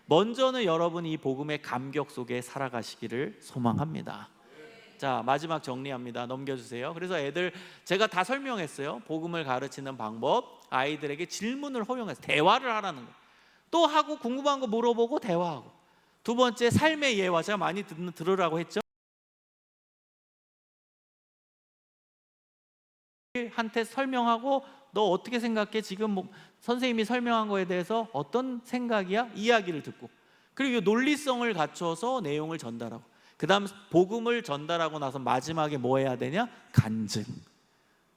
먼저는 여러분이 이 복음의 감격 속에 살아가시기를 소망합니다. 자, 마지막 정리합니다. 넘겨주세요. 그래서 애들, 제가 다 설명했어요. 복음을 가르치는 방법, 아이들에게 질문을 허용해서 대화를 하라는 거. 또 하고 궁금한 거 물어보고 대화하고. 두 번째, 삶의 예화. 제가 많이 들으라고 했죠. 한테 설명하고 너 어떻게 생각해? 지금 뭐 선생님이 설명한 거에 대해서 어떤 생각이야? 이야기를 듣고, 그리고 논리성을 갖춰서 내용을 전달하고, 그 다음 복음을 전달하고 나서 마지막에 뭐 해야 되냐? 간증.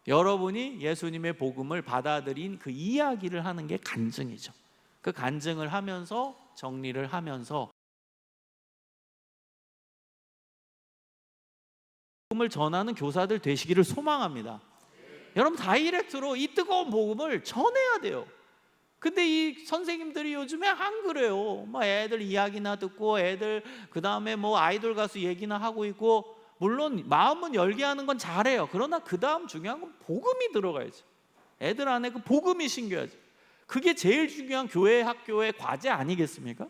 여러분이 예수님의 복음을 받아들인 그 이야기를 하는 게 간증이죠. 그 간증을 하면서 정리를 하면서 복음을 전하는 교사들 되시기를 소망합니다. 여러분, 다이렉트로 이 뜨거운 복음을 전해야 돼요. 근데 이 선생님들이 요즘에 안 그래요. 뭐 애들 이야기나 듣고, 애들 그 다음에 뭐 아이돌 가수 얘기나 하고 있고, 물론 마음은 열게 하는 건 잘해요. 그러나 그 다음 중요한 건 복음이 들어가야지. 애들 안에 그 복음이 심겨야지. 그게 제일 중요한 교회 학교의 과제 아니겠습니까?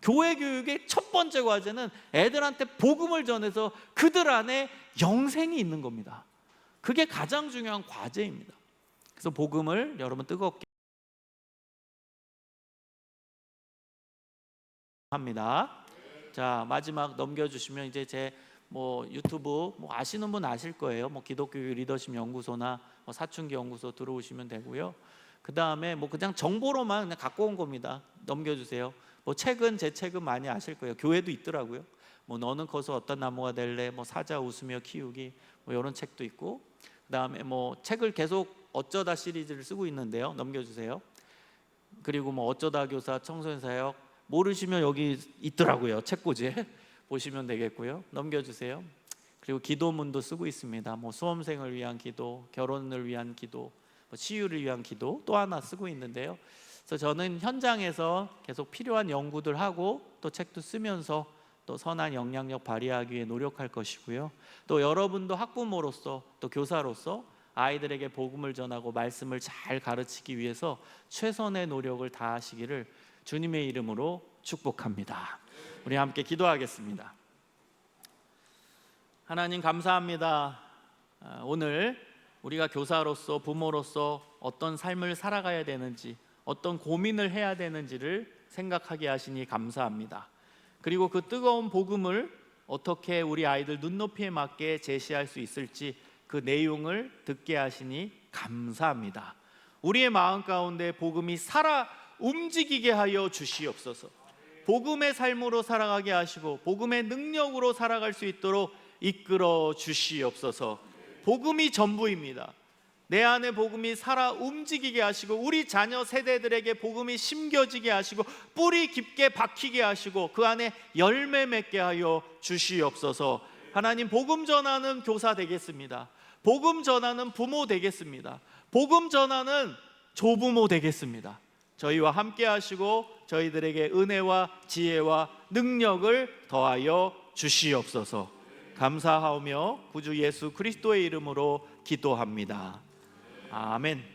교회 교육의 첫 번째 과제는 애들한테 복음을 전해서 그들 안에 영생이 있는 겁니다. 그게 가장 중요한 과제입니다. 그래서 복음을 여러분 뜨겁게 합니다. 자, 마지막 넘겨주시면 이제 제 뭐 유튜브 뭐 아시는 분 아실 거예요. 뭐 기독교 리더십 연구소나 뭐 사춘기 연구소 들어오시면 되고요. 그 다음에 뭐 그냥 정보로만 그냥 갖고 온 겁니다. 넘겨주세요. 뭐 책은, 제 책은 많이 아실 거예요. 교회도 있더라고요. 뭐 너는 커서 어떤 나무가 될래? 뭐 사자 웃으며 키우기, 뭐 이런 책도 있고, 그 다음에 뭐 책을 계속 어쩌다 시리즈를 쓰고 있는데요. 넘겨주세요. 그리고 뭐 어쩌다 교사, 청소년 사역 모르시면 여기 있더라고요. 책꽂이에 보시면 되겠고요. 넘겨주세요. 그리고 기도문도 쓰고 있습니다. 뭐 수험생을 위한 기도, 결혼을 위한 기도, 뭐 치유를 위한 기도 또 하나 쓰고 있는데요. 그래서 저는 현장에서 계속 필요한 연구들 하고 또 책도 쓰면서 또 선한 영향력 발휘하기 위해 노력할 것이고요. 또 여러분도 학부모로서 또 교사로서 아이들에게 복음을 전하고 말씀을 잘 가르치기 위해서 최선의 노력을 다하시기를 주님의 이름으로 축복합니다. 우리 함께 기도하겠습니다. 하나님, 감사합니다. 오늘 우리가 교사로서, 부모로서 어떤 삶을 살아가야 되는지, 어떤 고민을 해야 되는지를 생각하게 하시니 감사합니다. 그리고 그 뜨거운 복음을 어떻게 우리 아이들 눈높이에 맞게 제시할 수 있을지 그 내용을 듣게 하시니 감사합니다. 우리의 마음 가운데 복음이 살아 움직이게 하여 주시옵소서. 복음의 삶으로 살아가게 하시고 복음의 능력으로 살아갈 수 있도록 이끌어 주시옵소서. 복음이 전부입니다. 내 안에 복음이 살아 움직이게 하시고 우리 자녀 세대들에게 복음이 심겨지게 하시고 뿌리 깊게 박히게 하시고 그 안에 열매 맺게 하여 주시옵소서. 하나님, 복음 전하는 교사 되겠습니다. 복음 전하는 부모 되겠습니다. 복음 전하는 조부모 되겠습니다. 저희와 함께 하시고 저희들에게 은혜와 지혜와 능력을 더하여 주시옵소서. 감사하오며 구주 예수 그리스도의 이름으로 기도합니다. 아멘.